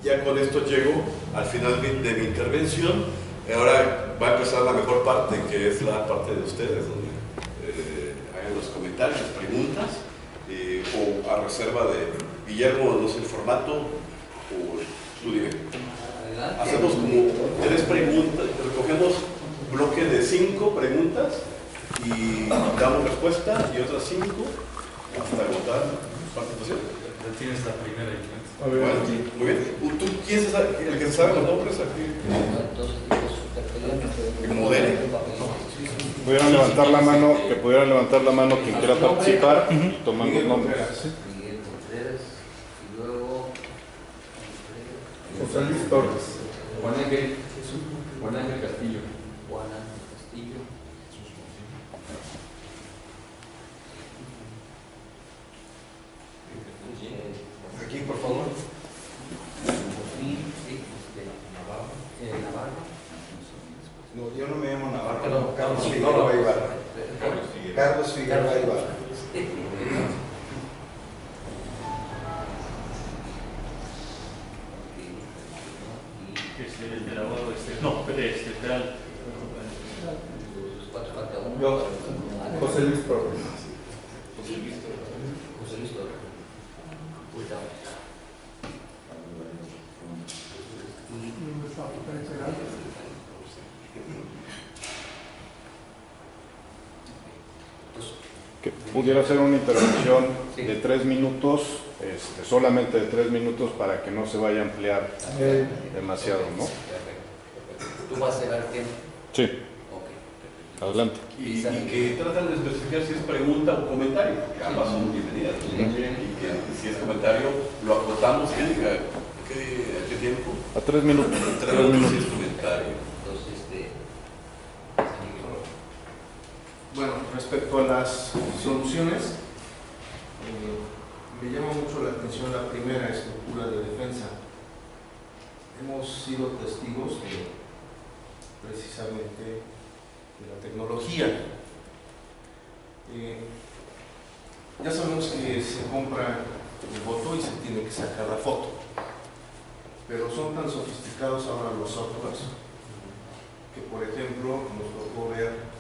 ya con esto llego al final de mi intervención. Ahora va a empezar la mejor parte, que es la parte de ustedes, donde hagan los comentarios, preguntas, o a reserva de Guillermo, no sé el formato, o tú dime. Hacemos como 3 preguntas, recogemos bloque de 5 preguntas y damos respuesta y otras 5 hasta agotar participación. Ya tienes la primera y Bueno, muy bien. ¿Tú quién es el que sabe los nombres aquí? ¿Que modere? Pudieran levantar la mano, que pudieran levantar la mano quien quiera participar, tomando el nombre. José Luis Torres. Juan Ángel Castillo. Juan Ángel Castillo. Aquí, por favor. Navarro. No, yo no me llamo Navarro. Perdón, Carlos Carlos Figueroa Ibarra. Carlos Figueroa. Carlos Figueroa Ibarra. El de la abogado no, federal. Yo, José Luis Torres. José Luis Torres. pudiera hacer una intervención de 3 minutos, solamente de 3 minutos, para que no se vaya a ampliar demasiado, ¿no? ¿Tú vas a llevar tiempo? Sí, Ok. adelante. Y que tratan de especificar si es pregunta o comentario, porque ambas son bienvenidas. Y que si es comentario, lo acotamos. ¿Qué tiempo? A 3 minutos. 3 minutos si es comentario. Entonces, Bueno, respecto a las soluciones, me llama mucho la atención la primera estructura de defensa. Hemos sido testigos precisamente de la tecnología. Ya sabemos que se compra el voto y se tiene que sacar la foto, pero son tan sofisticados ahora los softwares que, por ejemplo, nos tocó ver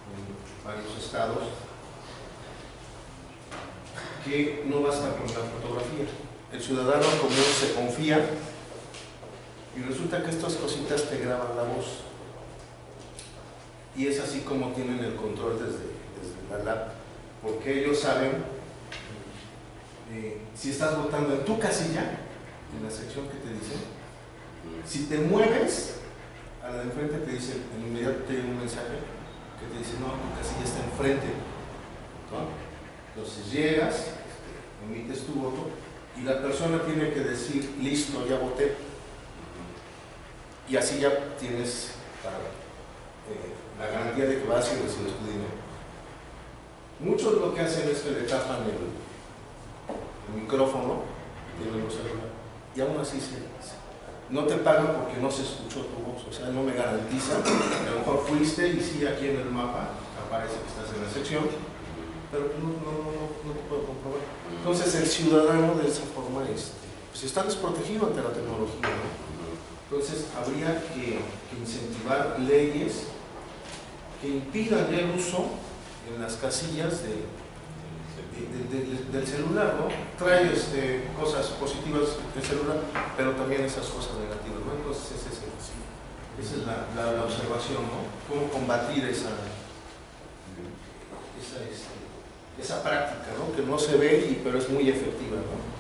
en varios estados que no basta con la fotografía. El ciudadano común se confía y resulta que estas cositas te graban la voz, y es así como tienen el control desde la lab, porque ellos saben si estás votando en tu casilla, en la sección que te dice. Si te mueves, a la de enfrente te dice, en inmediato te llega un mensaje que te dice, no, tu casilla está enfrente, ¿no? Entonces llegas, emites tu voto y la persona tiene que decir, listo, ya voté, y así ya tienes la garantía de que vas y recibes tu dinero. Muchos lo que hacen es que le tapan el micrófono, tienen los celulares, y aún así no te pagan porque no se escuchó tu voz. O sea, no me garantiza que a lo mejor fuiste y sí, aquí en el mapa aparece que estás en la sección, pero no te puedo comprobar. Entonces el ciudadano de esa forma pues está desprotegido ante la tecnología, ¿no? Entonces habría que incentivar leyes que impidan el uso en las casillas del celular, ¿no? Trae cosas positivas del celular, pero también esas cosas negativas, ¿no? Entonces esa es la observación, ¿no? Cómo combatir esa práctica, ¿no? Que no se ve, pero es muy efectiva, ¿no?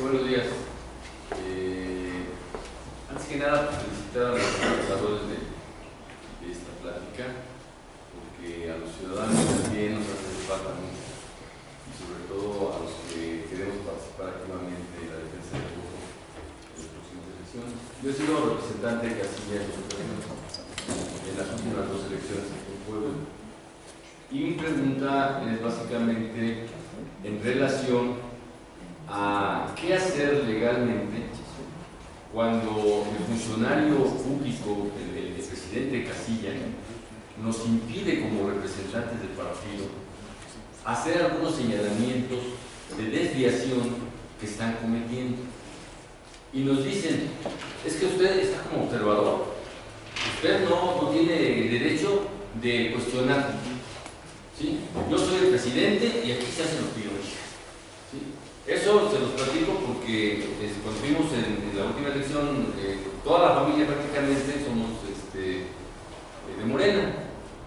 Buenos días. Antes que nada, felicitar a los organizadores de esta plática, porque a los ciudadanos también nos hace falta mucho, y sobre todo a los que queremos participar activamente en la defensa del voto en las próximas elecciones. Yo he sido representante de casilla en las últimas 2 elecciones en Puebla, y mi pregunta es básicamente en relación a qué hacer legalmente cuando el funcionario público, el presidente de casilla, nos impide como representantes del partido hacer algunos señalamientos de desviación que están cometiendo. Y nos dicen, es que usted está como observador, usted no tiene derecho de cuestionar, ¿sí? Yo soy el presidente y aquí se hacen los pilotos, ¿sí? Eso se los platico porque cuando fuimos en la última elección, toda la familia prácticamente somos de Morena,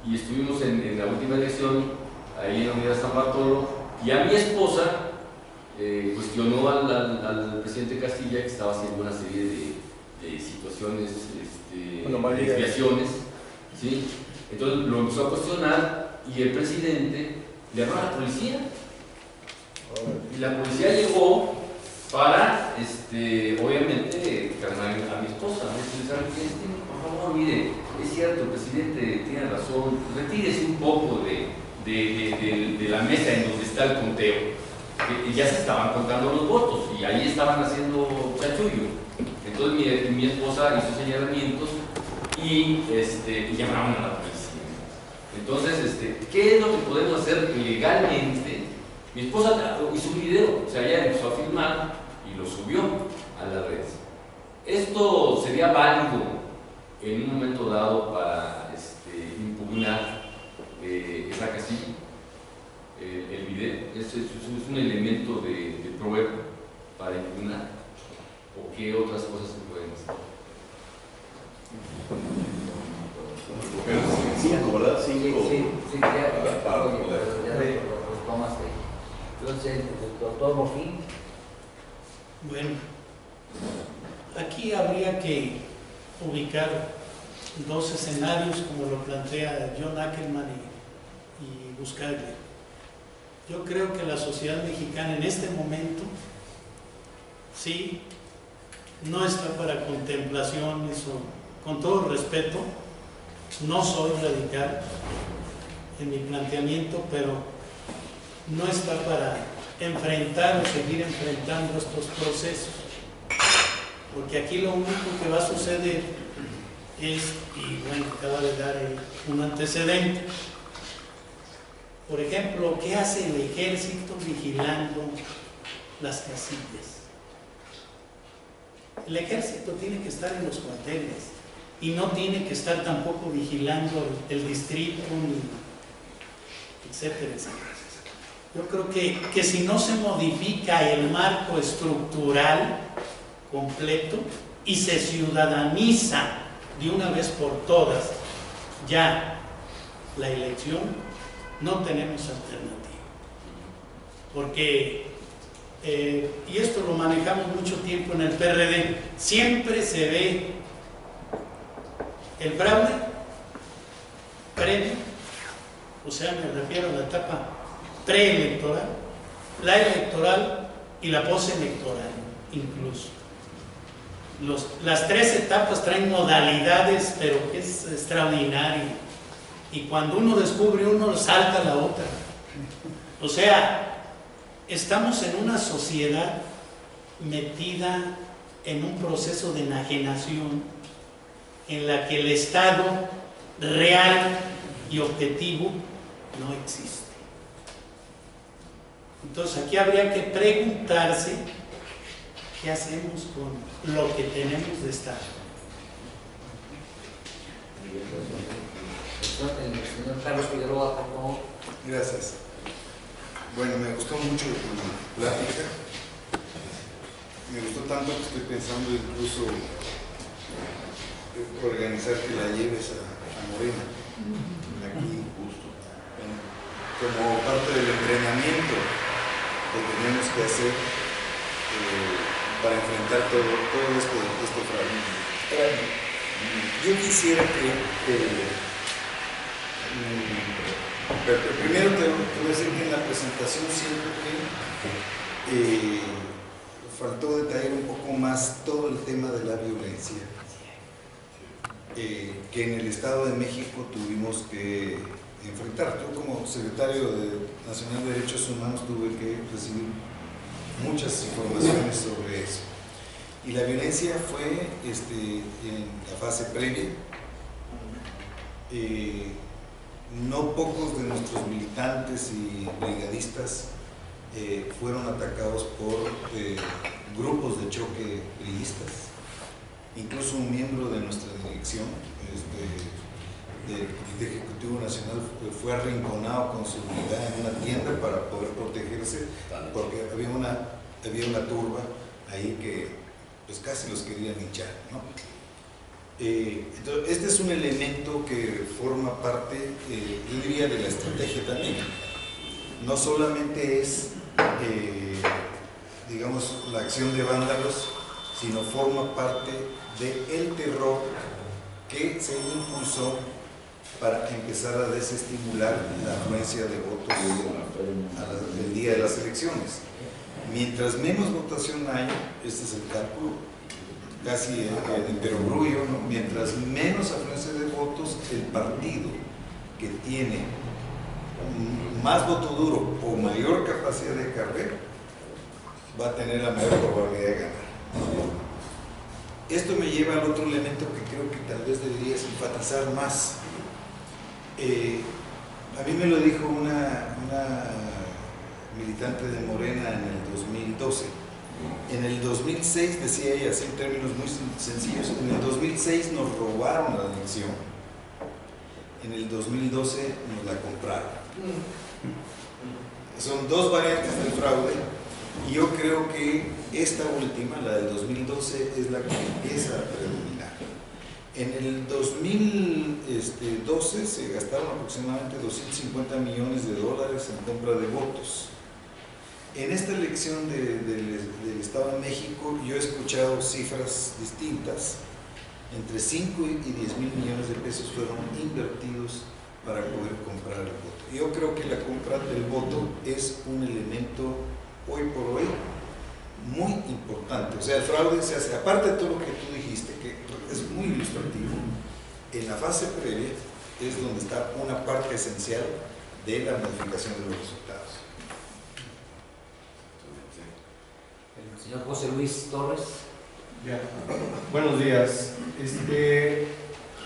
y estuvimos en la última elección ahí en la Unidad San Bartolo, y a mi esposa cuestionó al presidente Castilla, que estaba haciendo una serie de situaciones, de desviaciones, ¿sí? Entonces lo empezó a cuestionar y el presidente le habló a la policía. Y la policía llegó para, obviamente, calmar a mi esposa. ¿Saben qué? Por favor, mire, es cierto, el presidente tiene razón, retírese un poco de la mesa en donde está el conteo. Ya se estaban contando los votos y ahí estaban haciendo chachullo. Entonces mi esposa hizo señalamientos y llamaron a la policía. Entonces, ¿qué es lo que podemos hacer legalmente? Mi esposa hizo un video, o sea, ella empezó a filmar y lo subió a las redes. Esto sería válido en un momento dado para impugnar esa casilla, el video. Es un elemento de prueba para impugnar. ¿O qué otras cosas se pueden hacer? 5 Sí, ya, para oye, poder. pero ya lo tomaste. Entonces, el doctor Bofín. Bueno, aquí habría que ubicar dos escenarios como lo plantea John Ackerman y Buscaglia. Yo creo que la sociedad mexicana en este momento sí no está para contemplaciones o, con todo respeto, no soy radical en mi planteamiento, pero no está para enfrentar o seguir enfrentando estos procesos, porque aquí lo único que va a suceder es, y bueno, acaba de dar un antecedente. Por ejemplo, ¿qué hace el ejército vigilando las casillas? El ejército tiene que estar en los cuarteles y no tiene que estar tampoco vigilando el distrito, etcétera, etcétera. Yo creo que si no se modifica el marco estructural completo y se ciudadaniza de una vez por todas ya la elección, no tenemos alternativa. Porque, y esto lo manejamos mucho tiempo en el PRD, siempre se ve el fraude previo, o sea, me refiero a la etapa preelectoral, la electoral y la postelectoral incluso. Las tres etapas traen modalidades, pero que es extraordinario. Y cuando uno descubre uno, salta la otra. O sea, estamos en una sociedad metida en un proceso de enajenación en la que el Estado real y objetivo no existe. Entonces aquí habría que preguntarse qué hacemos con lo que tenemos de Estado. El señor Carlos Figueroa, por favor. Gracias. Bueno, me gustó mucho tu plática. Me gustó tanto que estoy pensando incluso organizar que la lleves a Morena. Aquí, justo. Como parte del entrenamiento que tenemos que hacer para enfrentar todo este fraude. Yo quisiera pero primero te voy a decir que en la presentación siento que faltó detallar un poco más todo el tema de la violencia que en el Estado de México tuvimos que enfrentar. Yo como secretario nacional de Derechos Humanos tuve que recibir muchas informaciones sobre eso. Y la violencia fue en la fase previa. No pocos de nuestros militantes y brigadistas fueron atacados por grupos de choque priistas. Incluso un miembro de nuestra dirección del Ejecutivo Nacional fue arrinconado con su unidad en una tienda para poder protegerse, porque había una turba ahí que pues casi los querían linchar, ¿no? Entonces, este es un elemento que forma parte, yo diría, de la estrategia también. No solamente es, digamos, la acción de vándalos, sino forma parte del terror que se impulsó para empezar a desestimular la afluencia de votos el día de las elecciones. Mientras menos votación hay, este es el cálculo, casi de perogrullo, ¿no? Mientras menos afluencia de votos, el partido que tiene más voto duro o mayor capacidad de carrera va a tener la mayor probabilidad de ganar. Esto me lleva al otro elemento que creo que tal vez deberías enfatizar más. A mí me lo dijo una militante de Morena en el 2012. En el 2006, decía ella así en términos muy sencillos, en el 2006 nos robaron la elección, en el 2012 nos la compraron. Son dos variantes del fraude y yo creo que esta última, la del 2012, es la que empieza a predominar. En el 2012 se gastaron aproximadamente 250 millones de dólares en compra de votos. En esta elección del Estado de México yo he escuchado cifras distintas. Entre 5 y 10 mil millones de pesos fueron invertidos para poder comprar el voto. Yo creo que la compra del voto es un elemento hoy por hoy muy importante. O sea, el fraude se hace, aparte de todo lo que tú dijiste, que es muy ilustrativo, en la fase previa es donde está una parte esencial de la modificación de los resultados. El señor José Luis Torres. Ya. Buenos días.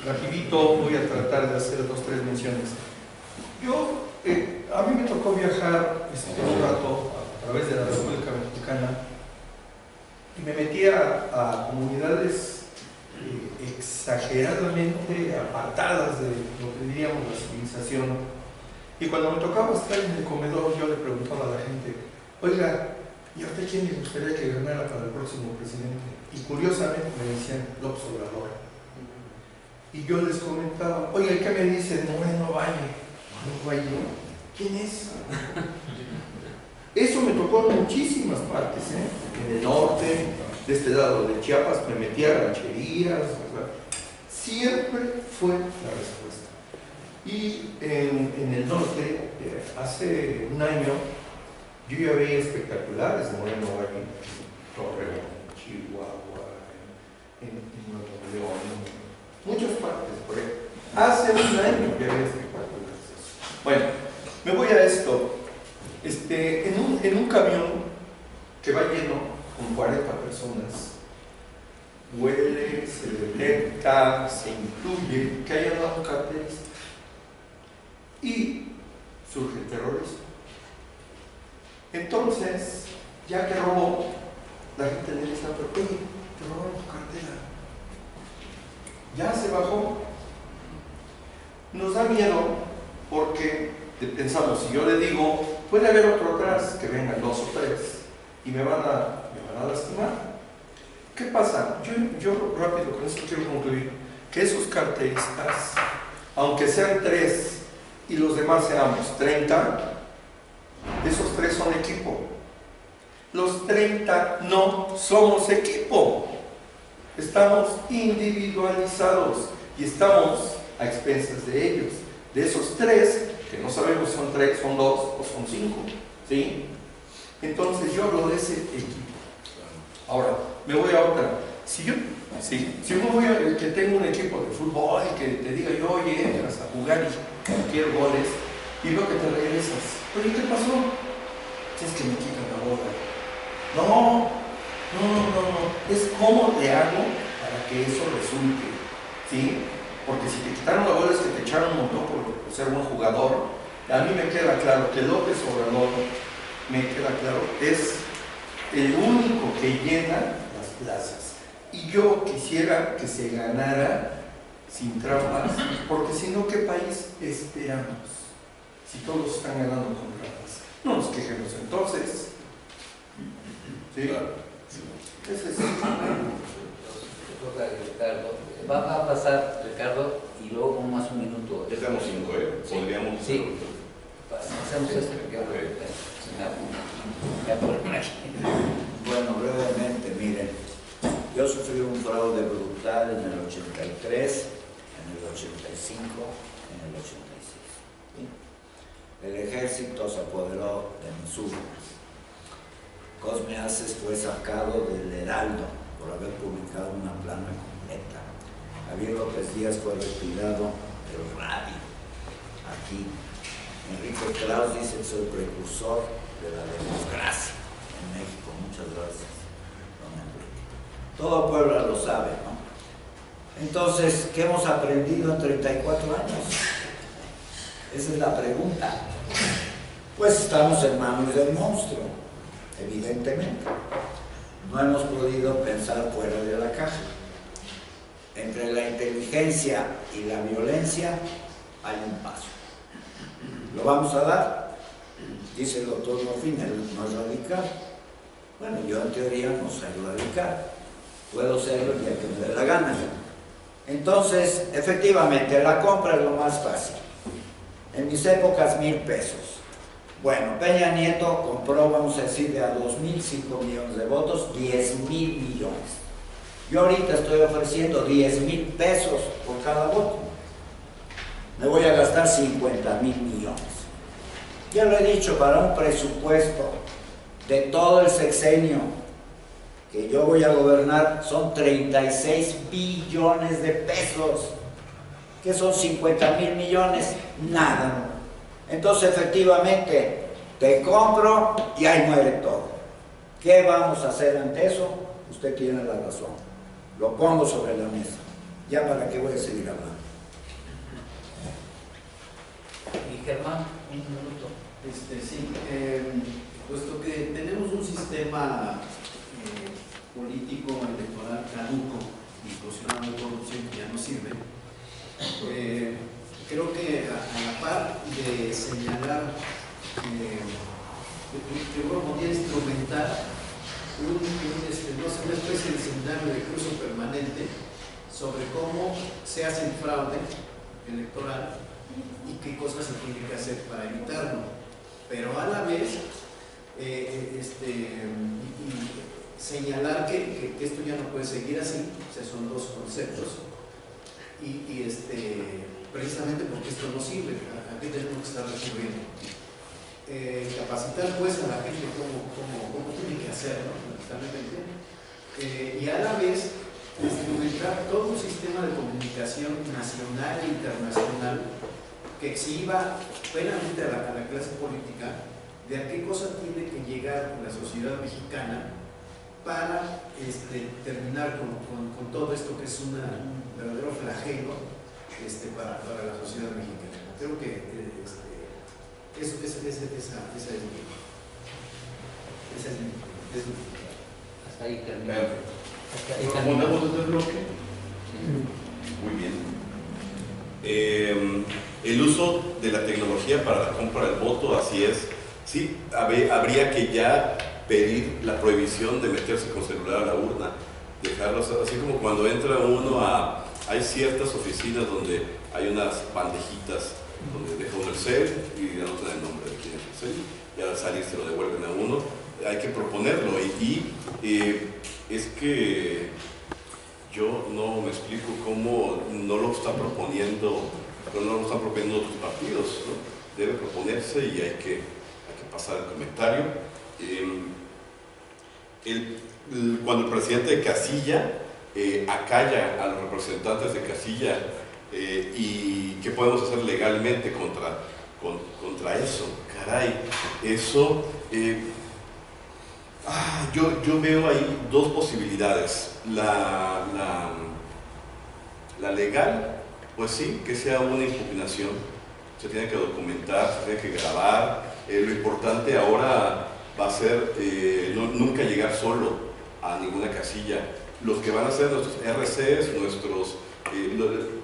Rapidito voy a tratar de hacer 2 o 3 menciones. A mí me tocó viajar un rato a través de la República Mexicana y me metía a comunidades exageradamente apartadas de lo que diríamos la civilización. Y cuando me tocaba estar en el comedor, yo le preguntaba a la gente, oiga, ¿y a usted quién le gustaría que ganara para el próximo presidente? Y curiosamente me decían López Obrador. Y yo les comentaba, oiga, ¿qué me dice Moreno Valle? ¿Quién es? Eso me tocó en muchísimas partes, en el norte, de este lado de Chiapas, me metía a rancherías, siempre fue la respuesta. Y en el norte, hace un año, yo ya veía espectaculares de Moreno Valle, en Torreón, Chihuahua, en Nuevo León, muchas partes por ahí. Hace un año ya veía espectaculares. Bueno, me voy a esto. En un camión que va lleno con 40 personas, huele, se detecta, se incluye que haya dado carteles y surge el terrorismo. Entonces, ya que robó, la gente le dice, pero oye, te robaron tu cartera. Ya se bajó. Nos da miedo porque pensamos, si yo le digo, puede haber otro atrás, que vengan 2 o 3 y me van a lastimar. ¿Qué pasa? Yo rápido con esto quiero concluir que esos carteristas, aunque sean 3 y los demás seamos 30, esos 3 son equipo. Los 30 no somos equipo. Estamos individualizados y estamos a expensas de ellos. De esos 3, que no sabemos si son 3, son 2 o son 5, ¿sí? Entonces yo hablo de ese equipo. Ahora, me voy a otra. Si yo voy a que tengo un equipo de fútbol y que te diga yo, oye, entras a jugar y quiero goles, y veo que te regresas. Oye, ¿qué pasó? Es que me quitan la bola. No. Es cómo te hago para que eso resulte, ¿sí? Porque si te quitaron la bola es que te echaron un montón por ser buen jugador. A mí me queda claro que López Obrador, es el único que llena las plazas. Y yo quisiera que se ganara sin trampas, porque si no, ¿qué país esperamos? Si todos están ganando con trampas. No nos quejemos entonces. ¿Sí? Ese es el Va a pasar Ricardo y luego más un minuto. Estamos 5, podríamos. Sí. Hacemos esto, Ricardo. Bueno, brevemente, miren, yo sufrí un fraude brutal en el 83, en el 85, en el 86. El ejército se apoderó de mis urnas. Cosme Aces fue sacado del Heraldo por haber publicado una plana completa. Javier López Díaz fue retirado del radio, aquí. Enrique Claus dice que soy precursor de la democracia en México. Muchas gracias, don Enrique. Todo Puebla lo sabe, ¿no? Entonces, ¿qué hemos aprendido en 34 años? Esa es la pregunta. Pues estamos en manos del monstruo, evidentemente. No hemos podido pensar fuera de la caja. Entre la inteligencia y la violencia hay un paso. ¿Lo vamos a dar? Dice el doctor Morfín, él no es radical. Bueno, yo en teoría no soy radical. Puedo serlo el día que me dé la gana. Entonces, efectivamente, la compra es lo más fácil. En mis épocas, 1,000 pesos. Bueno, Peña Nieto compró, vamos a decir, de a 2,000, 5 millones de votos, 10,000 millones. Yo ahorita estoy ofreciendo 10,000 pesos por cada voto. Me voy a gastar 50,000 millones. Ya lo he dicho, para un presupuesto de todo el sexenio que yo voy a gobernar son 36 billones de pesos. ¿Qué son 50,000 millones? Nada. Entonces, efectivamente, te compro y ahí muere todo. ¿Qué vamos a hacer ante eso? Usted tiene la razón. Lo pongo sobre la mesa. Ya para qué voy a seguir hablando. Y Germán, un minuto. Sí, puesto que tenemos un sistema político electoral caduco y posicionado de corrupción que ya no sirve, creo que a la par de señalar, yo podría instrumentar una especie de seminario de curso permanente sobre cómo se hace el fraude electoral y qué cosas se tiene que hacer para evitarlo. Pero a la vez señalar que esto ya no puede seguir así, o sea, son dos conceptos, y precisamente porque esto no sirve, ¿a qué tenemos que estar recurriendo? Capacitar pues a la gente cómo tiene que hacerlo, fundamentalmente, y a la vez instrumentar todo un sistema de comunicación nacional e internacional que exhiba plenamente a la clase política de a qué cosa tiene que llegar la sociedad mexicana para terminar con todo esto que es un verdadero flagelo para la sociedad mexicana. Creo que esa es mi. Hasta ahí termina. ¿Proponemos este bloque? Muy bien. El uso de la tecnología para la compra del voto, así es. Sí, habría que ya pedir la prohibición de meterse con celular a la urna, dejarlos, así como cuando entra uno hay ciertas oficinas donde hay unas bandejitas donde deja uno el cel y anotan el nombre de quién es el cel, y al salir se lo devuelven a uno. Hay que proponerlo y es que yo no me explico cómo no lo están proponiendo otros partidos, ¿no? Debe proponerse y hay que pasar el comentario. Cuando el presidente de casilla acalla a los representantes de casilla y qué podemos hacer legalmente contra eso, caray, eso yo veo ahí dos posibilidades. La legal, pues sí, que sea una impugnación, se tiene que documentar, se tiene que grabar. Lo importante ahora va a ser nunca llegar solo a ninguna casilla. Los que van a ser nuestros RCs,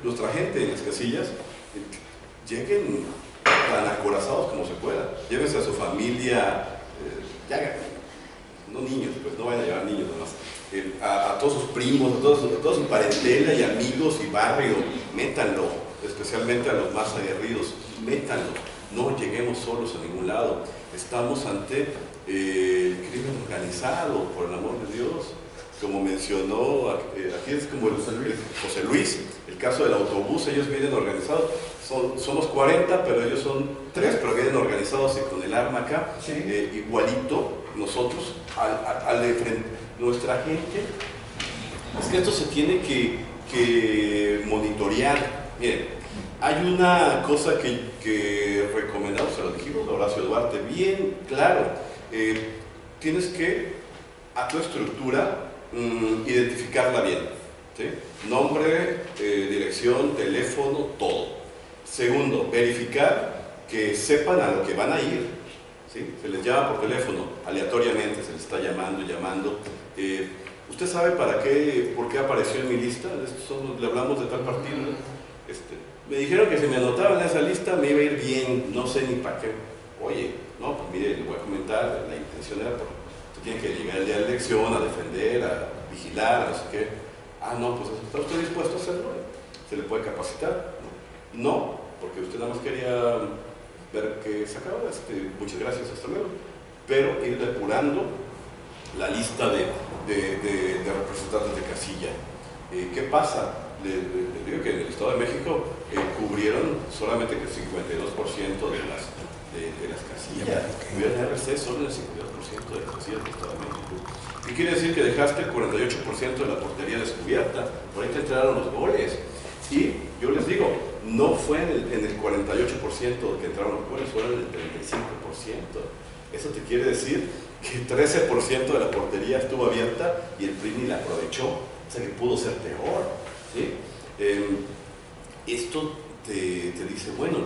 nuestra gente en las casillas, lleguen tan acorazados como se pueda. Llévense a su familia, no niños, pues no vayan a llevar niños nomás. A todos sus primos, a toda su parentela y amigos y barrio, métanlo, especialmente a los más aguerridos, métanlo, no lleguemos solos a ningún lado. Estamos ante el crimen organizado, por el amor de Dios, como mencionó, aquí es como José Luis, el caso del autobús, ellos vienen organizados, somos 40, pero ellos son 3, pero vienen organizados y con el arma acá, sí. Igualito nosotros, al de frente, nuestra gente. Es que esto se tiene que monitorear. Miren, hay una cosa que recomendamos, se lo dijimos a Horacio Duarte, bien claro, tienes que a tu estructura identificarla bien, ¿sí? Nombre, dirección, teléfono, todo. Segundo, verificar que sepan a lo que van a ir, ¿sí? Se les llama por teléfono, aleatoriamente se les está llamando. ¿Usted sabe por qué apareció en mi lista? Le hablamos de tal partido, ¿no? Me dijeron que si me anotaba en esa lista me iba a ir bien, no sé ni para qué. Oye, no, pues mire, le voy a comentar, la intención era porque usted tiene que llegar el día de la elección a defender, a vigilar, a no sé qué. Ah, no, pues ¿está usted dispuesto a hacerlo? ¿Se le puede capacitar? No, porque usted nada más quería ver qué sacaba. Muchas gracias, hasta luego. Pero ir depurando la lista de representantes de casilla. ¿Qué pasa? Les digo que en el Estado de México cubrieron solamente el 52% de las casillas. Cubrieron el RC solo el 52% de las casillas del Estado de México. ¿Qué quiere decir? Que dejaste el 48% de la portería descubierta. Por ahí te entraron los goles. Y yo les digo, no fue en el 48% que entraron los goles, fueron en el 35%. Eso te quiere decir que 13% de la portería estuvo abierta y el PRI ni la aprovechó. O sea que pudo ser peor, ¿sí? Esto te dice, bueno,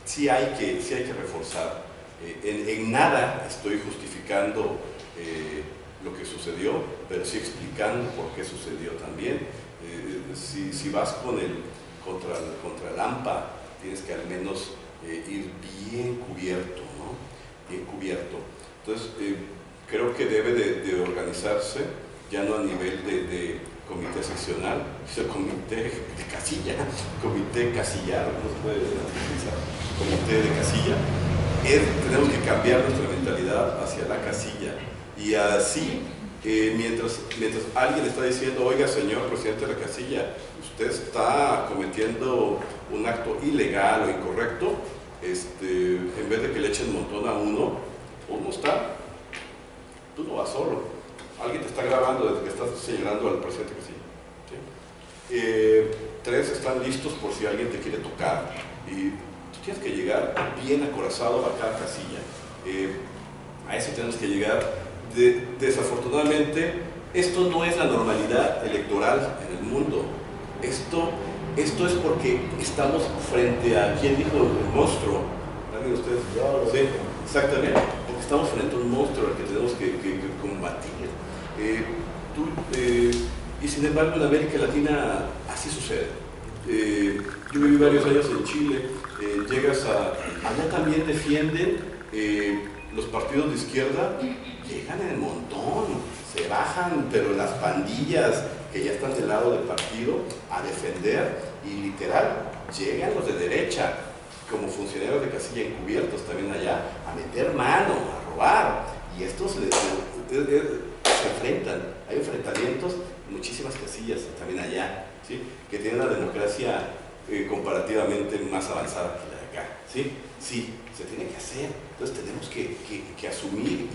sí hay que reforzar. En nada estoy justificando lo que sucedió, pero sí explicando por qué sucedió también. Si vas contra el AMPA, tienes que al menos ir bien cubierto, ¿no? Bien cubierto. Entonces, creo que debe de organizarse, ya no a nivel de comité seccional, sino comité de casilla, comité casillar, no se puede utilizar, comité de casilla. Tenemos que cambiar nuestra mentalidad hacia la casilla. Y así, mientras alguien está diciendo, oiga, señor presidente de la casilla, usted está cometiendo un acto ilegal o incorrecto, en vez de que le echen un montón a uno está, tú no vas solo. Alguien te está grabando desde que estás señalando al presidente de casilla. ¿Sí? 3 están listos por si alguien te quiere tocar. Y tú tienes que llegar bien acorazado a cada casilla. A eso tenemos que llegar. Desafortunadamente, esto no es la normalidad electoral en el mundo. Esto es porque estamos frente a, ¿quién dijo el monstruo? ¿Alguien de ustedes? Sí, exactamente, porque estamos frente a un monstruo al que tenemos que combatir. Y sin embargo, en América Latina así sucede. Yo viví varios años en Chile, allá también defienden los partidos de izquierda, llegan en el montón, se bajan, pero las pandillas que ya están del lado del partido a defender, y literal, llegan los de derecha, como funcionarios de casilla encubiertos también allá, a meter mano, a robar, y estos se enfrentan, hay enfrentamientos en muchísimas casillas también allá, ¿sí? Que tienen una democracia comparativamente más avanzada que la de acá, ¿sí? Sí, se tiene que hacer. Entonces tenemos que asumir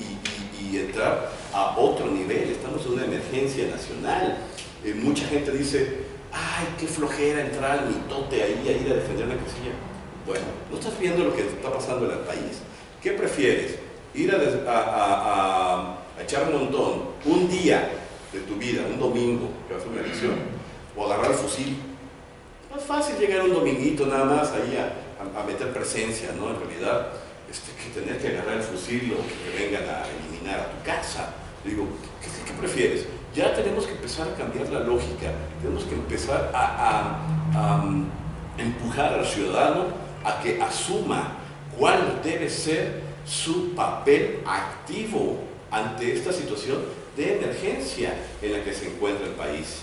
y entrar a otro nivel. Estamos en una emergencia nacional. Mucha gente dice, ay, qué flojera entrar al mitote ahí a ir a defender una casilla. Bueno, ¿no estás viendo lo que está pasando en el país? ¿Qué prefieres? ¿Ir a echar un montón un día de tu vida, un domingo, que va a ser una elección, o agarrar el fusil? No es fácil llegar un dominguito nada más ahí a meter presencia, ¿no? En realidad, que tener que agarrar el fusil o que vengan a eliminar a tu casa. Digo, ¿qué prefieres? Ya tenemos que empezar a cambiar la lógica, tenemos que empezar a empujar al ciudadano a que asuma cuál debe ser su papel activo ante esta situación de emergencia en la que se encuentra el país.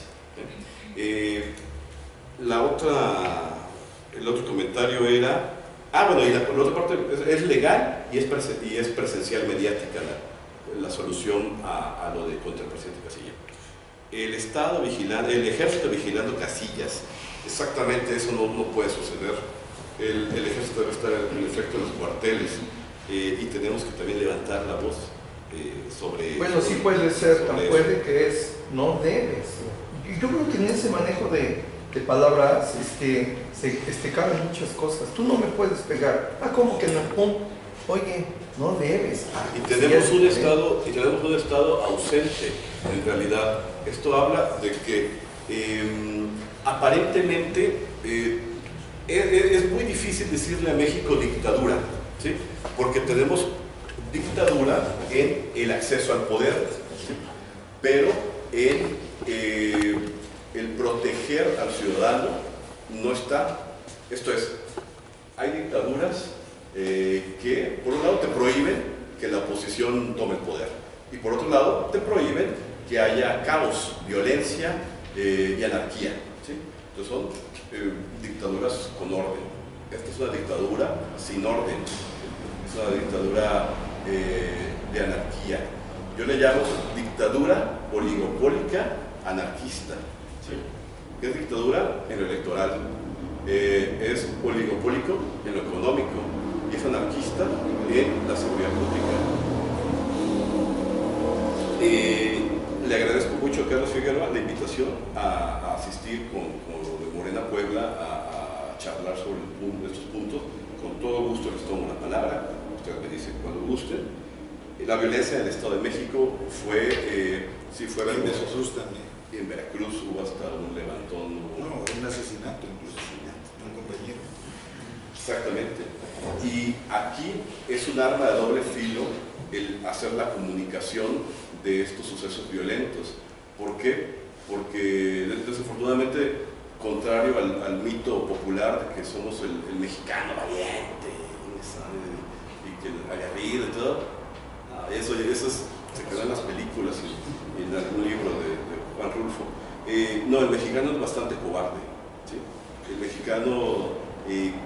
El otro comentario era, y la otra parte es legal y es presencial mediática la solución a lo de contra el presidente Casilla. El Estado vigilando, el ejército vigilando casillas, exactamente eso no puede suceder. El ejército debe estar en efecto en los cuarteles y tenemos que también levantar la voz sobre... Bueno, sí puede ser, tan puede que es, no debes. Yo creo que en ese manejo de palabras se caben muchas cosas. Tú no me puedes pegar. ¿Cómo que no? Oye, no debes. Y tenemos un estado ausente, en realidad. Esto habla de que aparentemente es muy difícil decirle a México dictadura, ¿sí? Porque tenemos dictadura en el acceso al poder, ¿sí? Pero en el proteger al ciudadano no está. Esto es, hay dictaduras que por un lado te prohíben que la oposición tome el poder y por otro lado te prohíben que haya caos, violencia y anarquía, ¿sí? Entonces son dictaduras con orden. Esta es una dictadura sin orden, es una dictadura de anarquía. Yo le llamo dictadura oligopólica anarquista, ¿sí? Es dictadura en lo electoral, es oligopólico en lo económico y es anarquista en la seguridad pública. Le agradezco mucho a Carlos Figueroa la invitación a asistir con Morena Puebla a charlar sobre estos puntos. Con todo gusto les tomo la palabra, ustedes me dicen cuando gusten. La violencia en el Estado de México fue, sí fue vergonzosa. En Veracruz hubo hasta un levantón. No, un asesinato incluso, un compañero. Exactamente. Y aquí es un arma de doble filo el hacer la comunicación de estos sucesos violentos. ¿Por qué? Porque desafortunadamente, contrario al mito popular de que somos el mexicano valiente y que aguerrido y todo, eso se quedó en las películas y en algún libro de Juan Rulfo. No, el mexicano es bastante cobarde, ¿sí? El mexicano,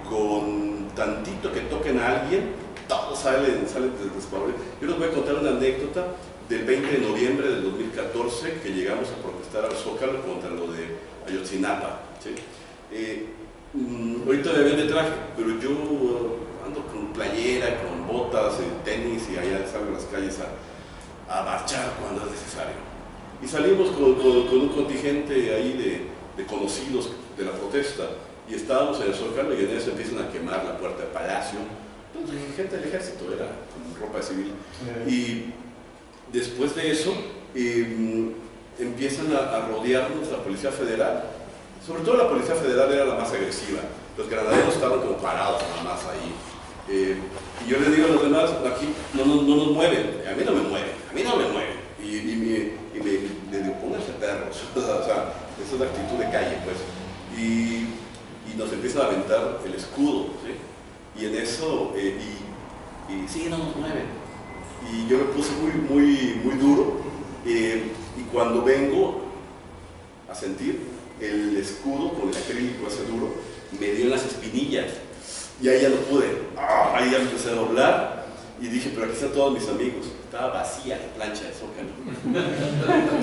con tantito que toquen a alguien, todos salen despavoridos. Yo les voy a contar una anécdota del 20 de noviembre del 2014 que llegamos a protestar al Zócalo contra lo de Ayotzinapa, ¿sí? Ahorita me ven de traje, pero yo ando con playera, con botas, tenis y allá salgo a las calles a marchar cuando es necesario. Y salimos con un contingente ahí de conocidos de la protesta y estábamos en el Zócalo y en eso empiezan a quemar la puerta del Palacio. Entonces, gente del ejército, era con ropa civil. Y después de eso empiezan a rodearnos la Policía Federal. Sobre todo la Policía Federal era la más agresiva. Los granaderos estaban como parados nada más ahí. Y yo les digo a los demás, aquí no nos mueven, a mí no me mueven. Y me digo, pónganse perros. O sea, esa es la actitud de calle, pues. Y nos empiezan a aventar el escudo, ¿sí? Y en eso, sí, no nos mueven. Y yo me puse muy duro. Y cuando vengo a sentir el escudo con el acrílico ese duro, me dio en las espinillas. Y ahí ya no pude. Ahí ya me empecé a doblar. Y dije, pero aquí están todos mis amigos. Estaba vacía la plancha de Zócalo.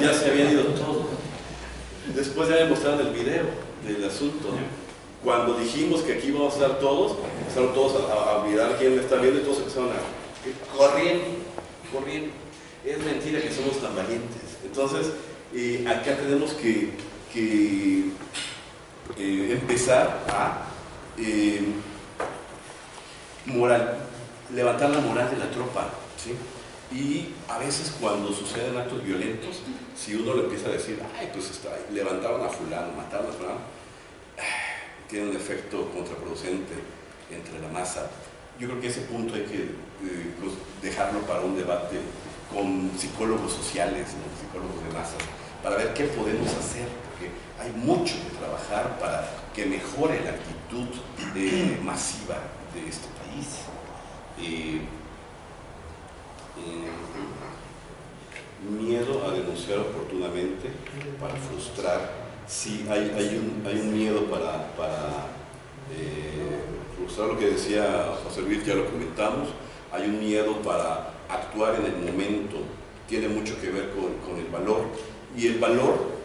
Ya se habían ido todos. Después ya me mostraron el video del asunto. Cuando dijimos que aquí íbamos a estar todos, empezaron todos a mirar quién me está viendo y todos empezaron a corriendo. Es mentira que somos tan valientes. Entonces, acá tenemos que empezar a levantar la moral de la tropa, ¿sí? Y a veces cuando suceden actos violentos, si uno le empieza a decir, ay, pues levantaron a fulano, mataron a fulano, tiene un efecto contraproducente entre la masa. Yo creo que ese punto hay que dejarlo para un debate con psicólogos sociales, ¿no? Psicólogos de masas, para ver qué podemos hacer, porque hay mucho que trabajar para que mejore la actitud masiva de este país. Miedo a denunciar oportunamente para frustrar. Sí, hay un miedo para frustrar, lo que decía José Luis, ya lo comentamos. Hay un miedo para actuar en el momento, tiene mucho que ver con el valor. Y el valor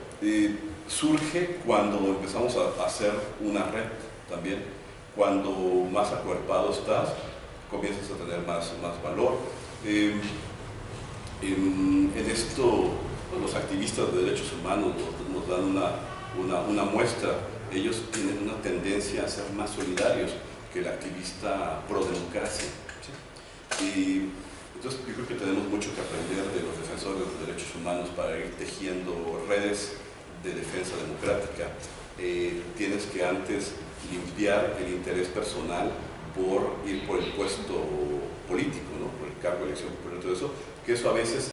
surge cuando empezamos a hacer una red también. Cuando más acuerpado estás, comienzas a tener más valor. En esto, los activistas de derechos humanos nos dan una muestra. Ellos tienen una tendencia a ser más solidarios que el activista pro democracia, ¿sí? Y entonces yo creo que tenemos mucho que aprender de los defensores de derechos humanos para ir tejiendo redes de defensa democrática. Tienes que antes limpiar el interés personal por ir por el puesto político, ¿no? Por el cargo de elección, por todo eso, que eso a veces